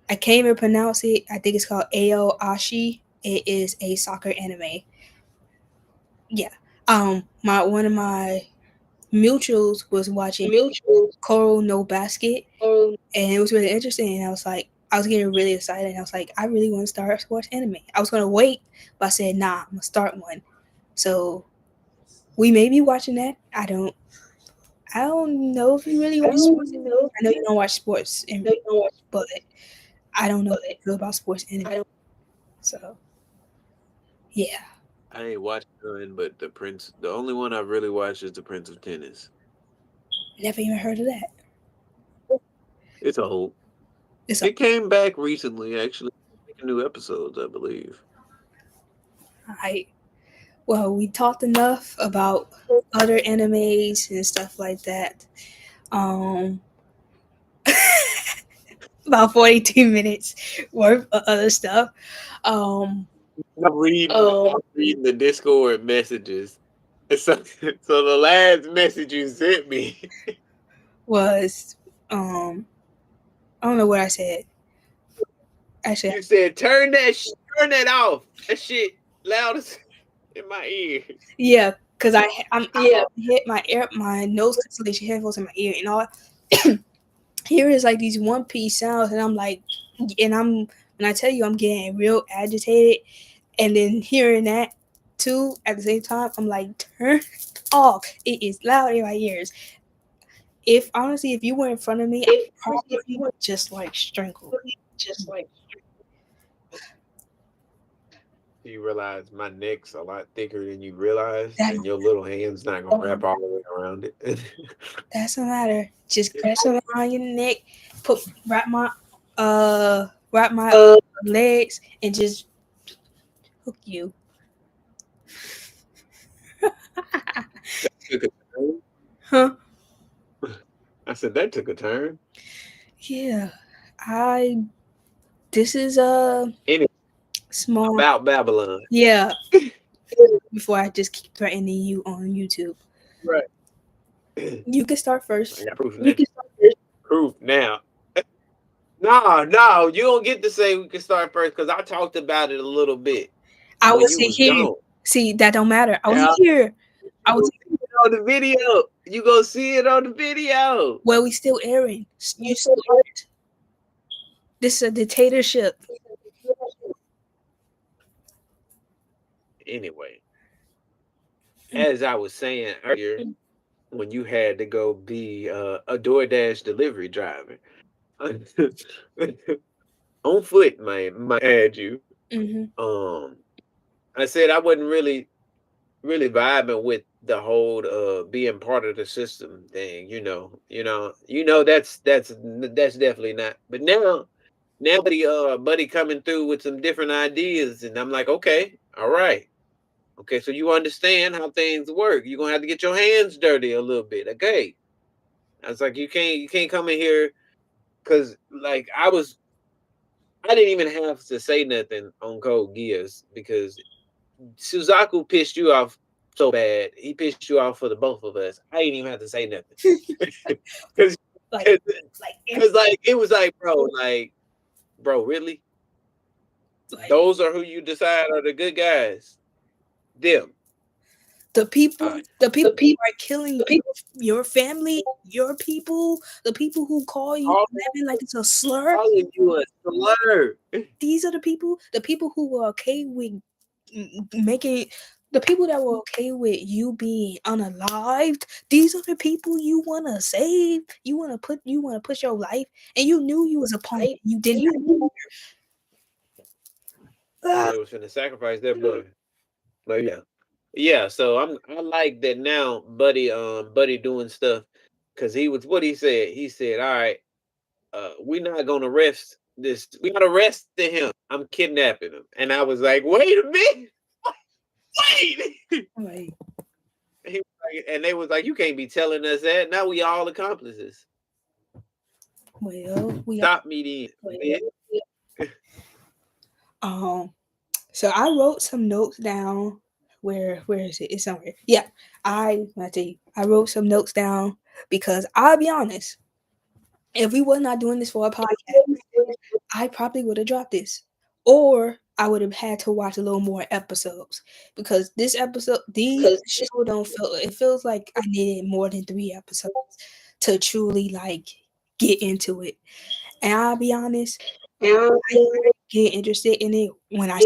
I can't even pronounce it. I think it's called Ao Ashi. It is a soccer anime. Yeah. My one of my mutuals was watching Koro no Basket, and it was really interesting. And I was getting really excited. And I was like, I really want to start a sports anime. I was gonna wait, but I said, nah, I'm gonna start one. So we may be watching that. I don't know if you really watch sports anime. I know you don't watch sports, but I don't know how you feel about sports anime. So yeah, I ain't watched none, but the Prince. The only one I really watched is the Prince of Tennis. never even heard of that. It's old. It's It came back recently, actually. Making new episodes, I believe. I well, we talked enough about other animes and stuff like that. Um, about 42 minutes worth of other stuff. Um, I'm reading the Discord messages. So, so the last message you sent me, was I don't know what I said. Actually, you said turn that off. That shit loud as in my ears. yeah, because I hit my nose cancellation headphones in my ear, and all here is like these one piece sounds, and I'm like, and when I tell you I'm getting real agitated, and then hearing that too at the same time, I'm like, turn off. It is loud in my ears. If honestly, if you were in front of me, I would probably just like strangle. You realize my neck's a lot thicker than you realize, That and your little hand's not gonna wrap all the way around it. doesn't matter. Just grab something around your neck, put wrap my legs, and just hook you. Took a turn. Huh? I said that took a turn. Yeah. I. This is a Anyway, small. about Babylon. Yeah. Before I just keep threatening you on YouTube, Right. I you can start first. got proof now. Proof now. No, no, you don't get to say we can start first because I talked about it a little bit I when was you sit was here. gone. See, that don't matter. I was Yeah, here. I you was gonna see it on the video. You gonna see it on the video. well. We still airing. You still airing. This is a dictatorship. Anyway, as I was saying earlier, when you had to go be a DoorDash delivery driver on foot, man, might add you. Mm-hmm. Um, I said I wasn't really vibing with the whole being part of the system thing. That's definitely not. But now, buddy coming through with some different ideas, and I'm like, okay, all right. Okay, so you understand how things work. You're gonna have to get your hands dirty a little bit. Okay. I was like, you can't come in here because like I didn't even have to say nothing on Code Geass because Suzaku pissed you off so bad. He pissed you off for the both of us. I didn't even have to say nothing. Cause, Like, cause, like, 'cause, like it was like, bro, really? like Those are who you decide are the good guys. Them. the All people, right. the people who are killing your family, your people, the people who call you All living like it's a slur. calling you a slur. These are the people who were okay with making. The people that were okay with you being unalived, these are the people you wanna save. You wanna push your life, and you knew you was a pawn. You didn't. So Ah, they was gonna sacrifice their blood. But yeah. Yeah, so I like that now, Buddy doing stuff because he was what he said. He said, "All right, we're not gonna arrest this. We're not arresting him. I'm kidnapping him." And I was like, "Wait a minute, wait!" like, And they was like, "You can't be telling us that. Now we all accomplices. well, we Stop me then." um. So I wrote some notes down. Where is it? It's somewhere. Yeah, I tell you, I wrote some notes down because I'll be honest. If we were not doing this for a podcast, I probably would have dropped this, or I would have had to watch a little more episodes because these show don't feel. It feels like I needed more than 3 episodes to truly like get into it. And I'll be honest, I get interested in it when I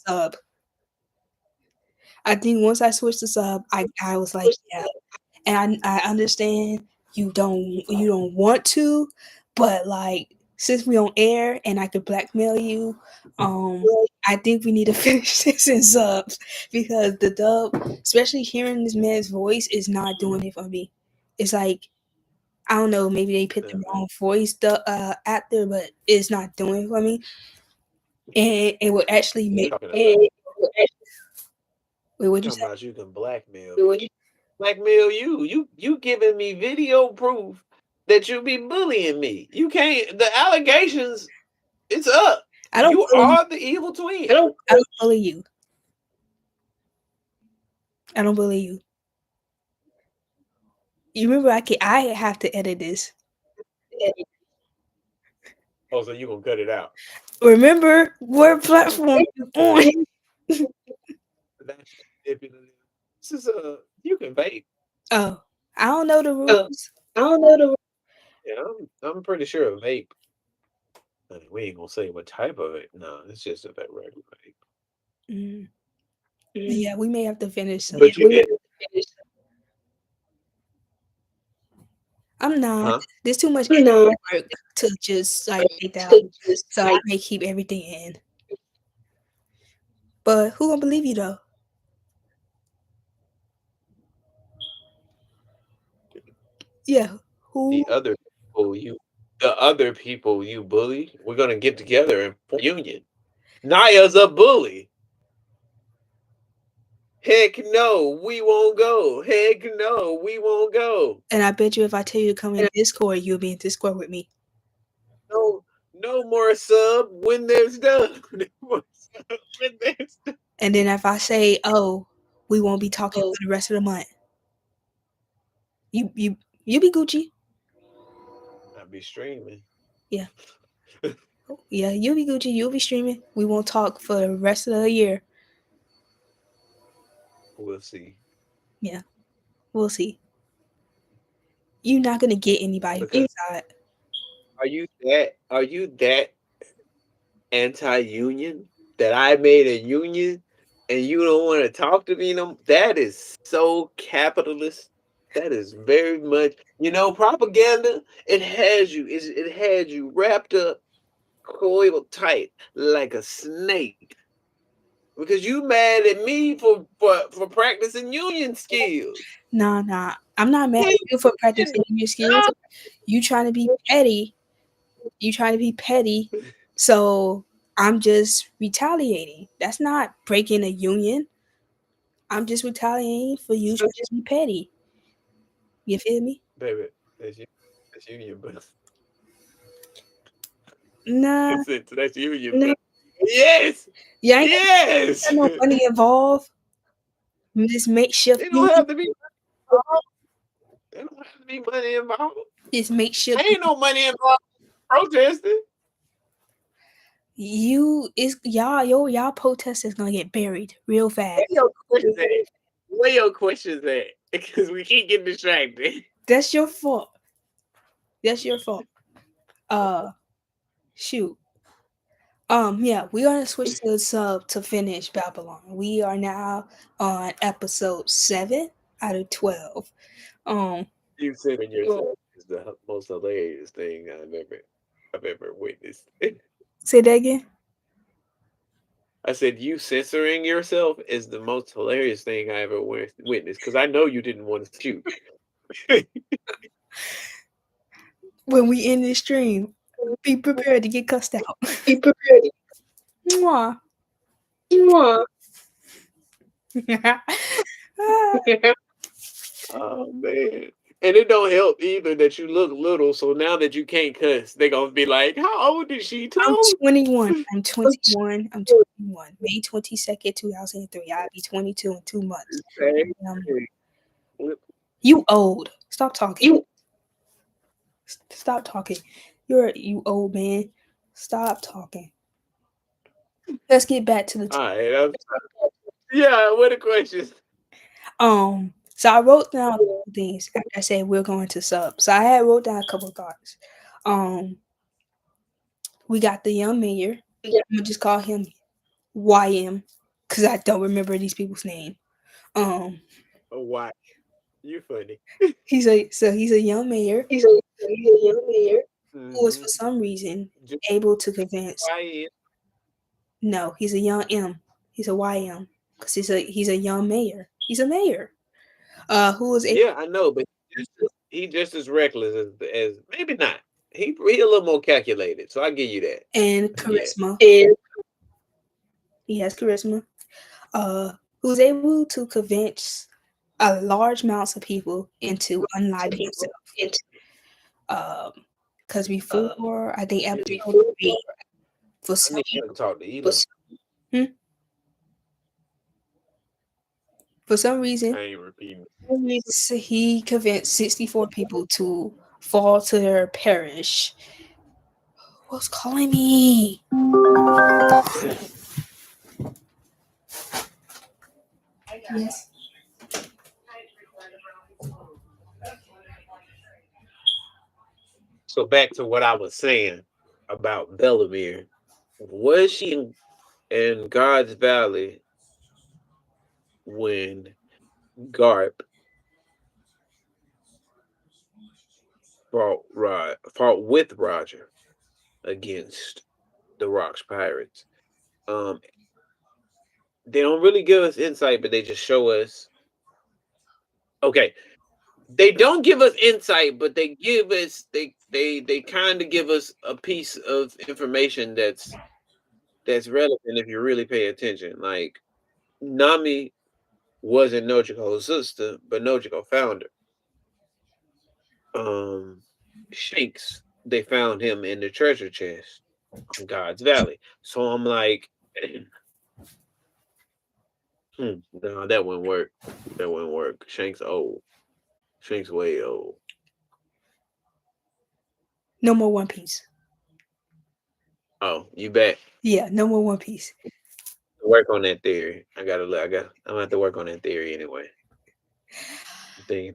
sub. I think once I switched to sub, I was like, yeah, and I understand you don't want to, but like since we on air and I could blackmail you, I think we need to finish this in subs because the dub, especially hearing this man's voice, is not doing it for me. It's like I don't know, maybe they put the wrong voice actor, but it's not doing it for me, and it would actually You make. talking about Wait, what'd you talking say? about you can blackmail me. Blackmail you. You giving me video proof that you be bullying me. You can't. The allegations. It's up. I don't You bully you. are the evil twin. I don't bully you. I don't bully you. You remember I have to edit this. Oh, so you gonna cut it out? Remember what platform you on? That's manipulative. This is a you can vape. Oh, I don't know the rules. Yeah, I'm pretty sure a vape. I mean, we ain't gonna say what type of it. No, it's just a regular vape. Mm. Yeah, we may have to finish some. But you did, I'm not. huh? There's too much editing work to just like take that out. So I may keep everything in. But who gonna believe you though? Yeah. Who? The other people you, the other people you bully, we're gonna get together and form a union. Naya's a bully. Heck no, we won't go. Heck no, we won't go. And I bet you if I tell you to come in Discord, you'll be in Discord with me. No, no more sub when there's done. No more sub when there's done. And then if I say, "Oh, we won't be talking for the rest of the month," you be Gucci. I'll be streaming. Yeah, yeah, you'll be Gucci. You'll be streaming. We won't talk for the rest of the year. We'll see. Yeah, we'll see. You're not gonna get anybody from Because outside. are you that anti-union that I made a union and you don't want to talk to me no, that is so capitalist. That is very much, propaganda. It has you wrapped up, coiled tight like a snake because you mad at me for practicing union skills. Nah. I'm not mad at you for practicing your skills. You trying to be petty. You trying to be petty. So I'm just retaliating. That's not breaking a union. I'm just retaliating for you trying to be petty. You feel me? Baby, that's union, but Nah. that's union. But yes, Yeah, ain't yes. got no money involved. This makeshift They don't union. have to be involved. They don't have to be money involved. This makeshift. Ain't no money involved protesting. You is y'all protest is gonna get buried real fast. Where your questions at? Where your questions at? Because we keep getting distracted. That's your fault. That's your fault. Uh, shoot. Yeah, we're gonna switch to sub to finish Babylon. We are now on episode 7 out of 12. Um, You censoring yourself is the most hilarious thing I've ever witnessed. say that again. I said you censoring yourself is the most hilarious thing I ever witnessed because I know you didn't want to shoot. When we end this stream, be prepared to get cussed out. Be prepared. Mwah. Mwah. Ah, Oh man. And it don't help either that you look little, so now that you can't cuss, they gonna be like, "How old is she?" I'm Told 21. I'm 21. I'm 21. May 22nd, 2003. I'll be 22 in 2 months. Um, you old. Stop talking. you. Stop talking. You old man. Stop talking. Let's get back to the All right. Yeah. What are the questions? So I wrote down a couple things after I said we're going to sub. So I had wrote down a couple of thoughts. Um, we got the young mayor. Yeah. I'm gonna just call him YM because I don't remember these people's name. Um, Oh, why? You funny. he's a young mayor He's a young mayor. who was for some reason Just able to convince. quiet. No, he's a young M. He's a YM because he's a young mayor. He's a mayor. Who was able Yeah, I know, but he just as reckless as maybe not. He a little more calculated, so I give you that. and Yeah. charisma. And He has charisma. Who's able to convince a large amounts of people into unliving himself. Because before I think episode 3, for I some need to talk to Ela. hmm, for some reason I ain't repeating. he convinced 64 people to fall to their parish. What's calling me? Yes. So back to what I was saying about Bellamere. Was she in God's Valley when Garp fought with Roger against the Rocks Pirates? Um, they don't really give us insight, but they just show us. Okay, they don't give us insight, but they give us they kind of give us a piece of information that's relevant if you really pay attention. Like Nami wasn't Nojiko's sister, but Nojiko found her. Shanks, they found him in the treasure chest on God's Valley. So I'm like, no, that wouldn't work. That wouldn't work. Shanks old. Shanks way old. No more One Piece. Oh, you bet. Yeah, no more One Piece. Work on that theory. I'm gonna have to work on that theory anyway. I'm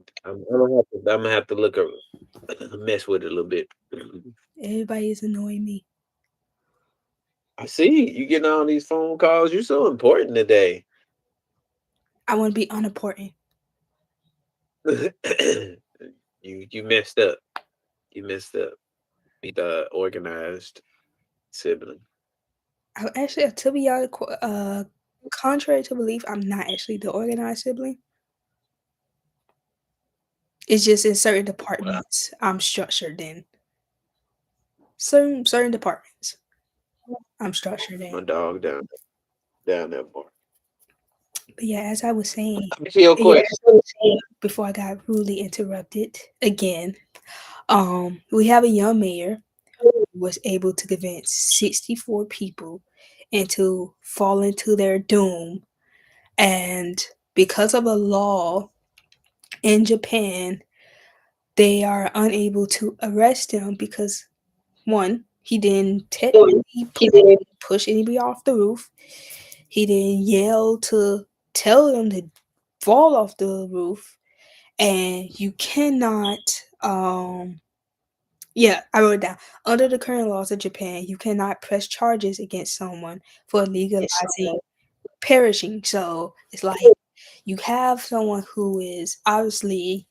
gonna have to look up, mess with it a little bit. Everybody is annoying me. I see you getting all these phone calls. You're so important today. I want to be unimportant. You messed up. You messed up. Be the organized sibling. Actually, to be honest, contrary to belief, I'm not actually the organized sibling. It's just in certain Wow. departments I'm structured in. Certain departments I'm structured in. My dog down that bar. But yeah, as I was saying, To your question. before I got rudely interrupted again, we have a young mayor who was able to convince 64 people into falling to their doom, and because of a law in Japan, they are unable to arrest him because one, he didn't technically push anybody off the roof. He didn't yell to tell them to fall off the roof, and you cannot. Yeah, I wrote it down. Under the current laws of Japan, you cannot press charges against someone for legalizing perishing. So it's like you have someone who is obviously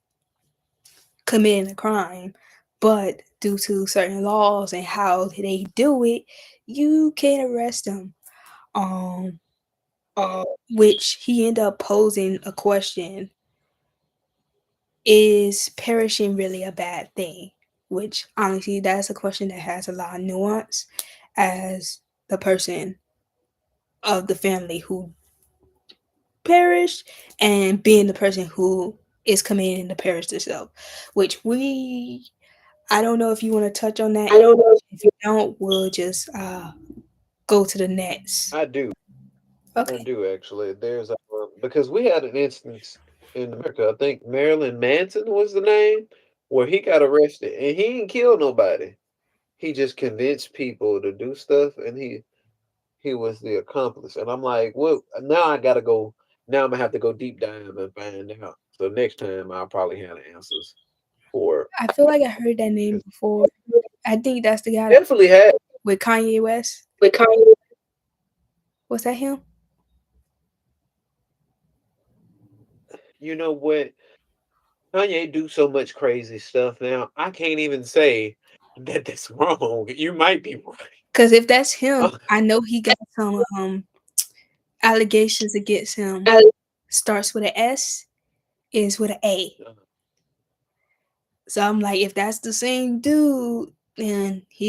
committing a crime, but due to certain laws and how they do it, you can't arrest them. Um, which he ended up posing a question: is perishing really a bad thing? Which honestly, that's a question that has a lot of nuance, as the person of the family who perished and being the person who is committing the perish itself. Which I don't know if you want to touch on that. If you don't, we'll just go to the next. I do. I Okay. do actually. There's because we had an instance in America. I think Marilyn Manson was the name, where he got arrested and he didn't kill nobody. He just convinced people to do stuff, and he was the accomplice. And I'm like, well, now I gotta go. Now I'm gonna have to go deep dive and find out. So next time I'll probably have the answers for. I feel like I heard that name before. I think that's the guy Definitely had. with Kanye West. Was that him? You know what? Kanye do so much crazy stuff now. I can't even say that that's wrong. You might be right. Because if that's him, Oh, I know he got some allegations against him. Starts with an S, ends with an A. So I'm like, if that's the same dude, then I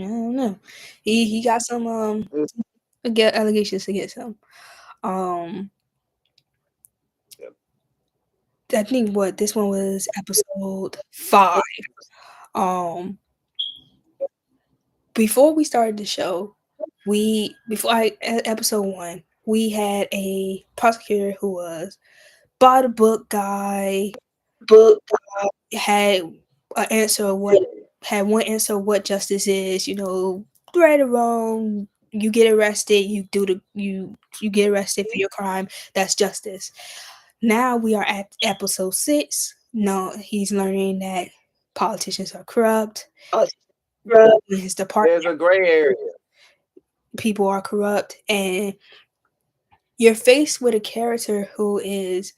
don't know. He got some allegations against him. Um, I think what this one was episode 5. Um, before we started the show, episode 1, we had a prosecutor who was by the book guy, had an answer of what had one answer of what justice is, right or wrong. You get arrested, you get arrested for your crime. That's justice. Now we are at episode 6. No, he's learning that politicians are corrupt. In his department, there's a gray area. people are corrupt, and you're faced with a character who is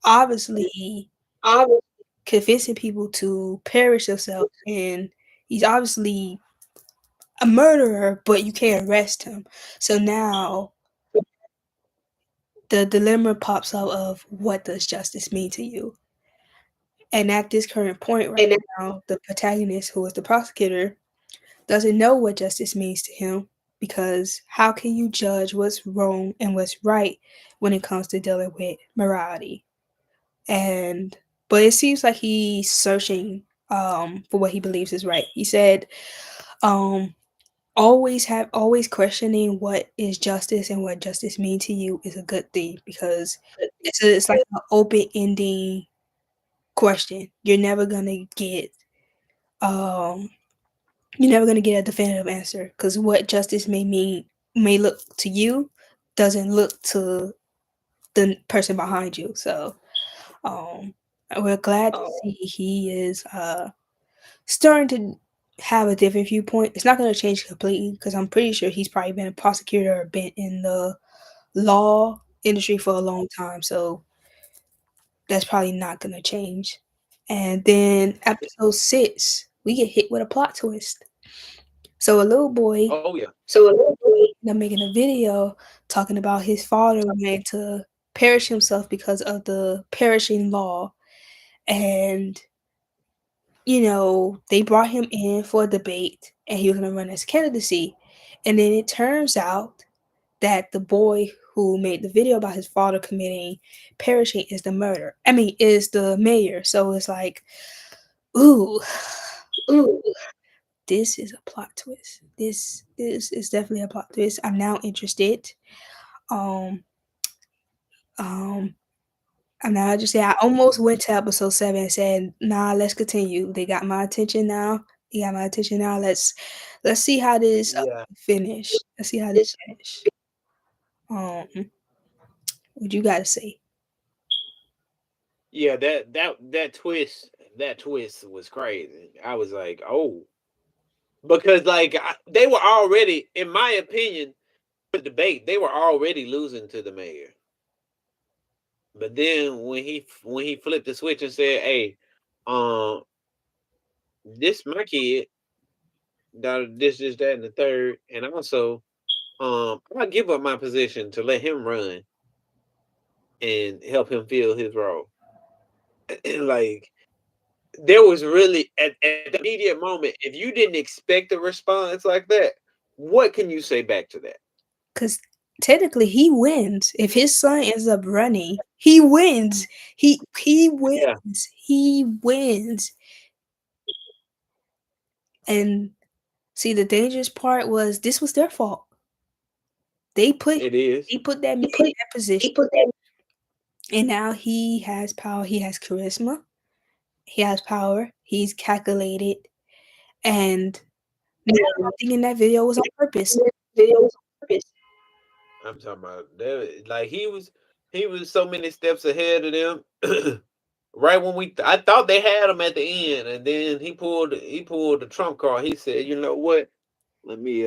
obviously convincing people to perish themselves, and he's obviously a murderer, but you can't arrest him. So now the dilemma pops up of what does justice mean to you? And at this current point right now, the protagonist, who is the prosecutor, doesn't know what justice means to him because how can you judge what's wrong and what's right when it comes to dealing with morality? And but it seems like he's searching for what he believes is right. He said, um, always questioning what is justice and what justice mean to you is a good thing because it's like an open ending question. Um you're never gonna get a definitive answer because what justice may look to you doesn't look to the person behind you. So um we're glad to see he is starting to have a different viewpoint. It's not gonna change completely because I'm pretty sure he's probably been a prosecutor or been in the law industry for a long time. So that's probably not gonna change. And then episode 6, we get hit with a plot twist. So a little boy Oh yeah. making a video talking about his father wanting to perish himself because of the perishing law. And, they brought him in for a debate and he was going to run his candidacy. And then it turns out that the boy who made the video about his father committing perishing is the murder. I mean, is the mayor. So it's like, ooh, ooh, this is a plot twist. This is definitely a plot twist. I'm now interested. Um, um, and I just say I almost went to episode 7 and said, "Nah, let's continue." They got my attention now. You got my attention now. Let's see how this Yeah. finish. Let's see how this finish. What you got to say? Yeah, that twist was crazy. I was like, oh, because like they were already, in my opinion, the debate they were already losing to the mayor. But then when he flipped the switch and said, "Hey, um, this my kid, this that and the third, and also I give up my position to let him run and help him fill his role." Like there was really at the immediate moment, if you didn't expect a response like that, what can you say back to that? Because technically he wins. If his son ends up running, he wins. He Yeah, wins. He wins. And see, the dangerous part was this was their fault. They put it is. they put that man in that position, and now he has power. He has charisma. He has power. He's calculated, and nothing in that video was on purpose. I'm talking about that. Like he was so many steps ahead of them. Right when I thought they had him at the end, and then he pulled the trump card. He said, "You know what? Let me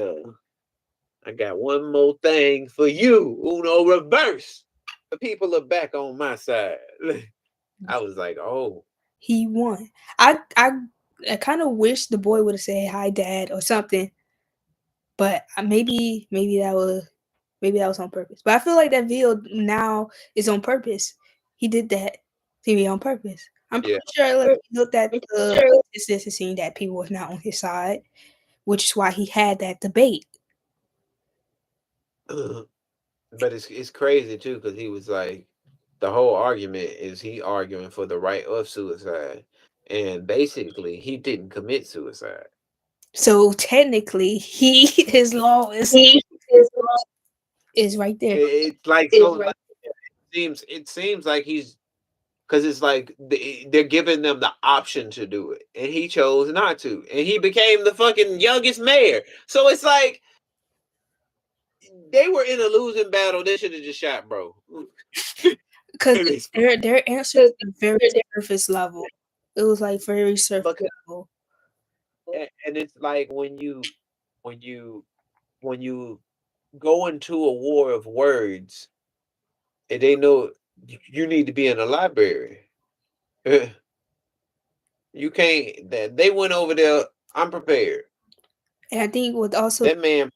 I got one more thing for you. Uno reverse. The people are back on my side." I was like, "Oh, He won. I kind of wish the boy would have said hi, dad, or something. But maybe that was on purpose. But I feel like that video now is on purpose. He did that to me on purpose. I'm yeah." pretty sure like, he looked at the instances and seen that people was not on his side, which is why he had that debate. But it's crazy too because he was like, the whole argument is he arguing for the right of suicide, and basically he didn't commit suicide. So technically, his law is right there. It's like so. It seems like he's because it's like they're giving them the option to do it, and he chose not to, and he became the fucking youngest mayor. So it's like they were in a losing battle. They should have just shot, bro. Because At this point. their answers are very surface level. It was like very surface Because level. and it's like when you when you go into a war of words and they know you need to be in a library. You can't. They went over there unprepared. And I think what also That man.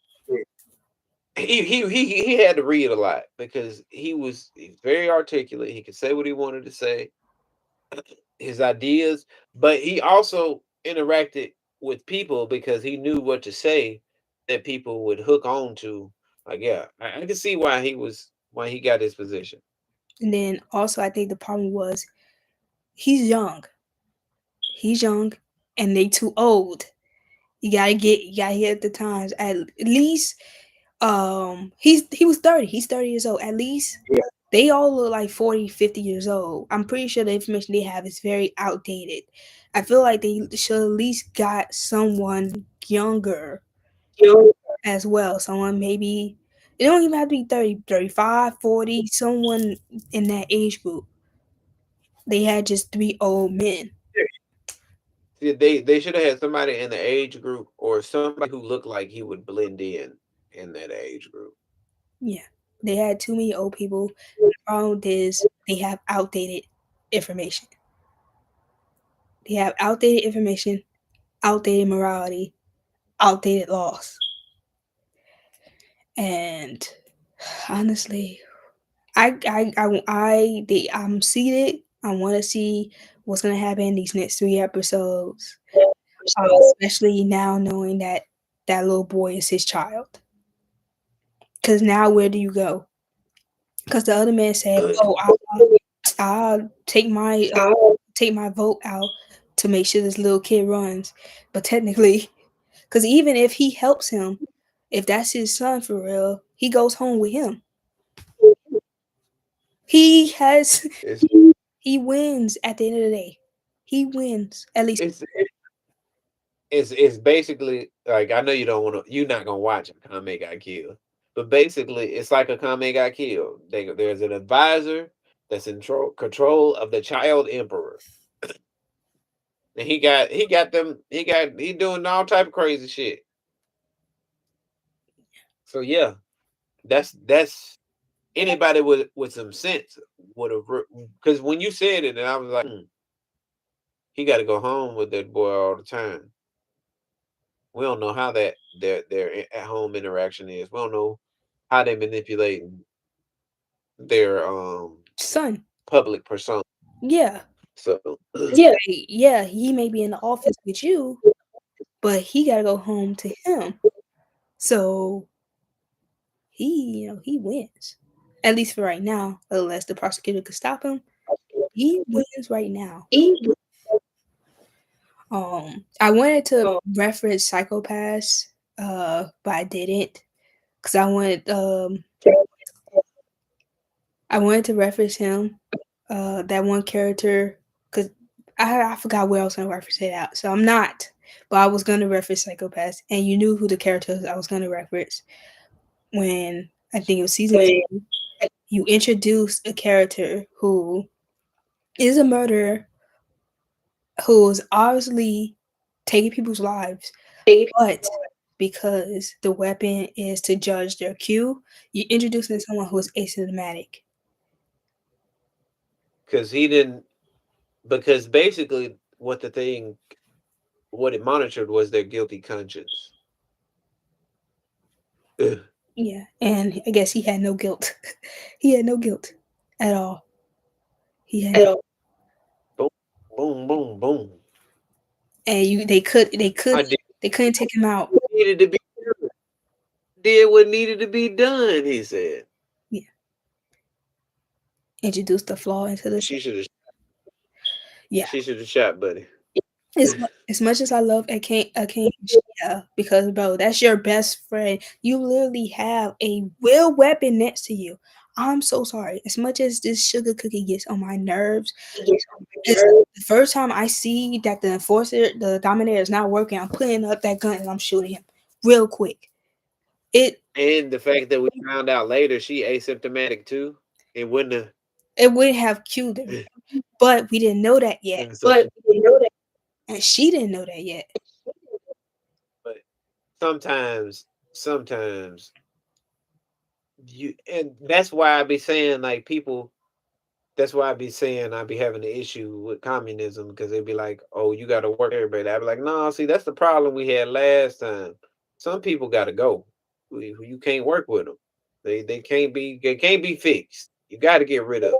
he had to read a lot because he's very articulate. He could say what he wanted to say, his ideas, but he also interacted with people because he knew what to say that people would hook on to. Like, yeah, I can see why he got his position. And then also, I think the problem was he's young. He's young, and they too old. You gotta get at the times. At least, he was 30. He's 30 years old. At least Yeah. they all look like 40, 50 years old. I'm pretty sure the information they have is very outdated. I feel like they should at least got someone younger as well. Someone maybe, it don't even have to be 30, 35, 40. Someone in that age group. They had just three old men. See, they should have had somebody in the age group or somebody who looked like he would blend in that age group. Yeah. They had too many old people. The problem is they have outdated information. They have outdated information, outdated morality, outdated laws. And honestly, I'm seated. I want to see what's gonna happen in these next 3 episodes, especially now knowing that that little boy is his child. Because now, where do you go? Because the other man said, "Oh, I'll take my vote out to make sure this little kid runs." But technically, because even if he helps him, if that's his son for real, he goes home with him. He has It's he wins at the end of the day. He wins at least. it's it's basically like I know you're not gonna watch a Kame got killed, but basically it's like a Kame got killed. There's an advisor that's in control of the child emperor, and he doing all type of crazy shit. So yeah, that's anybody with some sense would have, because when you said it, and I was like, he got to go home with that boy all the time. We don't know how that their at home interaction is. We don't know how they manipulate their Son. public persona. Yeah. So Yeah, he may be in the office with you, but he gotta go home to him. So he wins. At least for right now, unless the prosecutor could stop him. He wins right now. I wanted to reference Psychopaths, but I didn't. Cause I wanted to reference him, that one character, cause I forgot where I was gonna reference it out. So I'm not, but I was gonna reference Psychopaths, and you knew who the characters I was gonna reference when I think it was season 2. You introduced a character who is a murderer, who's obviously taking people's lives, but because the weapon is to judge their Q, you introducing someone who is asymptomatic. because he didn't, because basically what it monitored was their guilty conscience. Yeah, and I guess he had no guilt. He had no guilt at all. He had, Boom, boom, boom, boom. and I did they couldn't take him out. what needed to be done. Did what needed to be done. He said Yeah, introduced the flaw into the show. she should have. Yeah, She should have shot Buddy. as much as I can't, yeah, because bro, that's your best friend. You literally have a real weapon next to you. I'm so sorry. As much as this sugar cookie gets on my nerves, it's the first time I see that the enforcer, the dominator, is not working. I'm putting up that gun and I'm shooting him real quick. It And the fact that we found out later she asymptomatic too, it wouldn't have. it would have killed him, but we didn't know that yet, And so, and she didn't know that yet. but sometimes you, and that's why I be saying like people. That's why I be saying I be having the issue with communism because they be like, "Oh, you got to work everybody." I be like, "No, see, that's the problem we had last time. Some people got to go. you can't work with them. They can't be fixed. You got to get rid of them.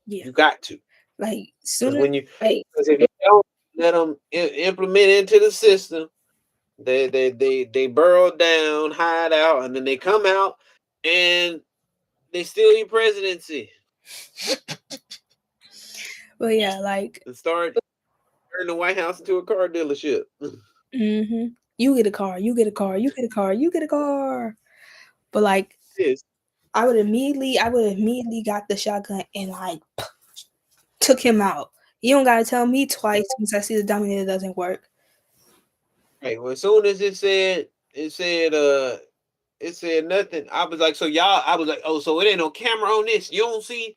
Yeah. You got to. Like Because sooner. when you because if you don't let them implement into the system, they burrow down, hide out, and then they come out and they steal your presidency But yeah, like and start turning the White House into a car dealership. you get a car, you get a car, you get a car, you get a car. But like Yes. I would immediately got the shotgun and like took him out. You don't gotta tell me twice once I see the Dominator doesn't work. Right. Well, as soon as it said nothing. I was like, so y'all. I was like, oh, so it ain't no camera on this. You don't see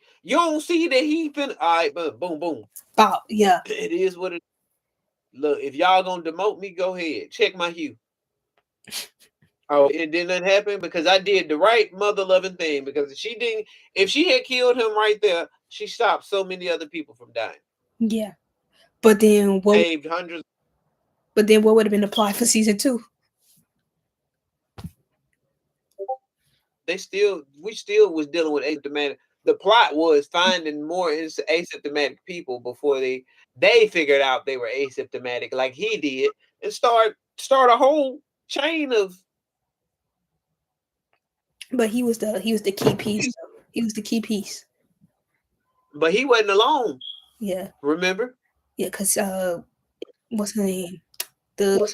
that he finna. All right, but boom, boom. Oh yeah, It is what it. Look, if y'all gonna demote me, go ahead. Check my hue. Oh, it didn't happen because I did the right mother loving thing. Because if she had killed him right there, she stopped so many other people from dying. yeah. But then what? Saved hundreds. But then what would have been applied for season 2? We still was dealing with asymptomatic. The plot was finding more asymptomatic people before they figured out they were asymptomatic, like he did, and start a whole chain of. But he was the key piece. Though. He was the key piece. But he wasn't alone. Yeah, Remember? yeah. Cause what's her name? The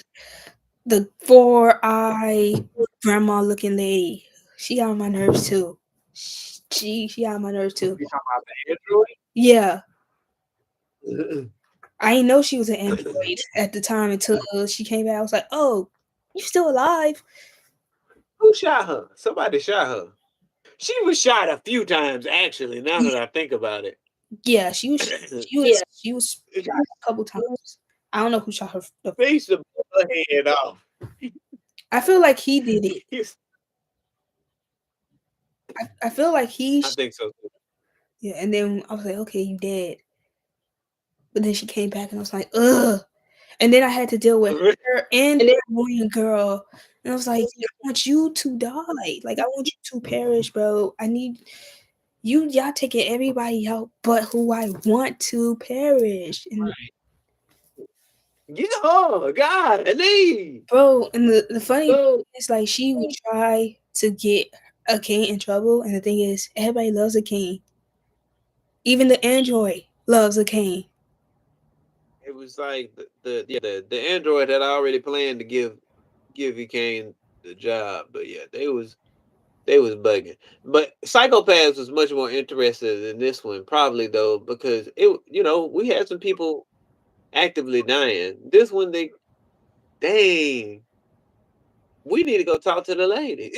4-eye grandma looking lady. She got on my nerves too. She got on my nerves too. You talking about the android? Yeah. I didn't know she was an android at the time until she came back. I was like, "Oh, you still alive?" Who shot her? Somebody shot her. She was shot a few times, actually. Now that I think about it, Yeah, she was. She was shot a couple times. I don't know who shot her. they used to blow her head off. I feel like he did it. Yes, I feel like I think so. yeah. And then I was like, "Okay, you dead." But then she came back, and I was like, "Ugh." And then I had to deal with her and the Hawaiian girl. And I was like, I want you to die. Like, I want you to perish, bro. I need y'all taking everybody out but who I want to perish. And Oh God, Lee. bro, and the funny thing is like she would try to get a king in trouble, and the thing is everybody loves a king. Even the android loves a king. It was like the android had already planned to give Kane the job, but yeah, they was bugging. But Psychopaths was much more interested in this one, probably though, because we had some people actively dying. This one, dang, we need to go talk to the lady.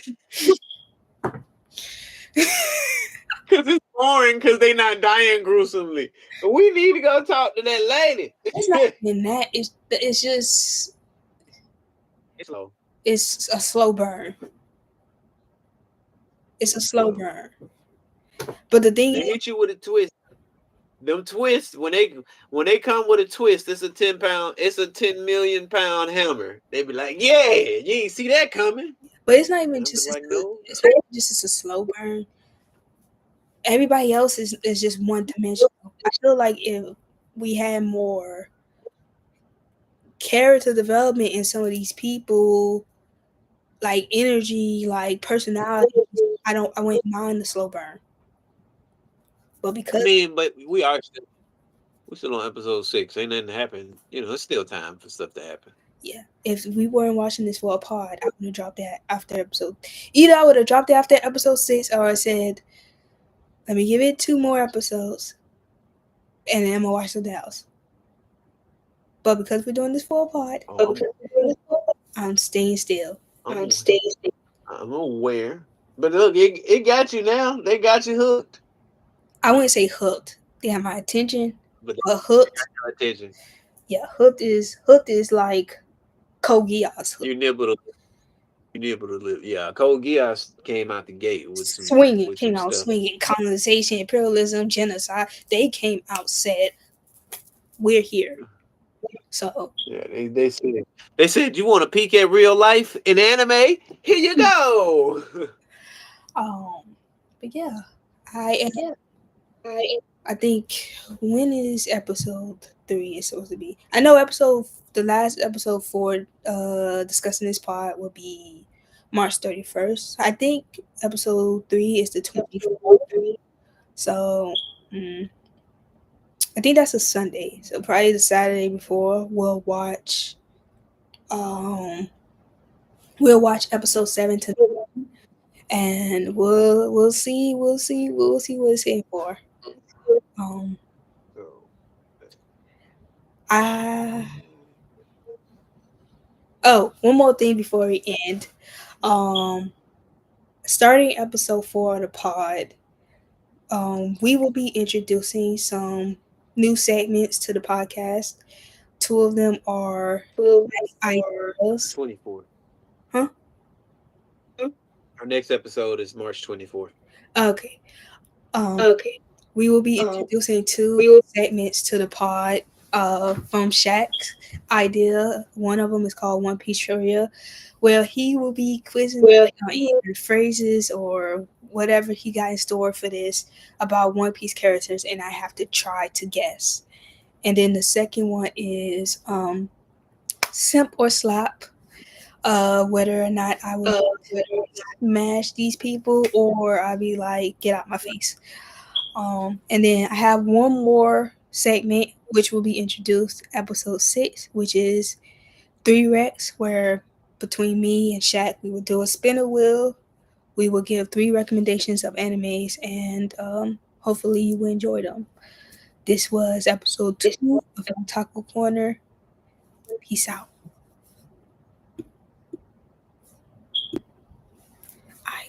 Because it's boring because they not dying gruesomely. We need to go talk to that lady. It's not even that. It's just It's slow. it's a slow burn. It's a slow burn. But the thing They is, hit you with a twist. Them twists when they come with a twist, it's a 10 pound, it's a 10 million pound hammer. They be like, yeah, you ain't see that coming. but it's not even And I'm just like, no. it's not just it's a slow burn. Everybody else is just one dimensional. I feel like if we had more character development in some of these people, like energy, like personality, I wouldn't mind the slow burn. But I because mean, but we still on episode 6. Ain't nothing happened. It's still time for stuff to happen. yeah, if we weren't watching this for a pod, I would have dropped that after episode. Either I would have dropped it after episode 6, or I said, "Let me give it 2 more episodes, and then I'm gonna watch something else." But because we're doing this for a pod, Oh, I'm staying still. I'm aware. But look, it got you now. They got you hooked. I wouldn't say hooked. They have my attention, But they but hooked. got your attention. Yeah, hooked is like Kogias hooked. You nibble to live. Yeah, Code Geass came out the gate with some Swinging with some came out stuff. swinging. Colonization, imperialism, genocide. They came out said, "We're here." So Yeah, they said you want to peek at real life in anime? Here you go. um but yeah, I Yeah. I I think when is episode 3 is supposed to be? I know the last episode for discussing this pod will be March 31st. I think episode 3 is the 24th. So I think that's a Sunday. So probably the Saturday before um we'll watch episode 7 to, and we'll see what it's in for. Um So, I Oh, one more thing before we end. Um, Starting episode 4 of the pod, we will be introducing some new segments to the podcast. Two of them are ideas. 24th. Huh? Our next episode is March 24th. Okay. Um, Okay. we will be introducing two We will. segments to the pod. From Shaq's idea. One of them is called One Piece Trivia. Well, he will be quizzing Well, on either phrases or whatever he got in store for this about One Piece characters, and I have to try to guess. And then the second one is simp or slap. Whether or not I would smash these people or I'll be like, get out my face. And then I have one more segment which will be introduced episode 6, which is 3 Recs, where between me and Shaq we will do a spinner wheel. We will give 3 recommendations of animes, and hopefully you will enjoy them. This was episode 2 of Otaku Corner. Peace out.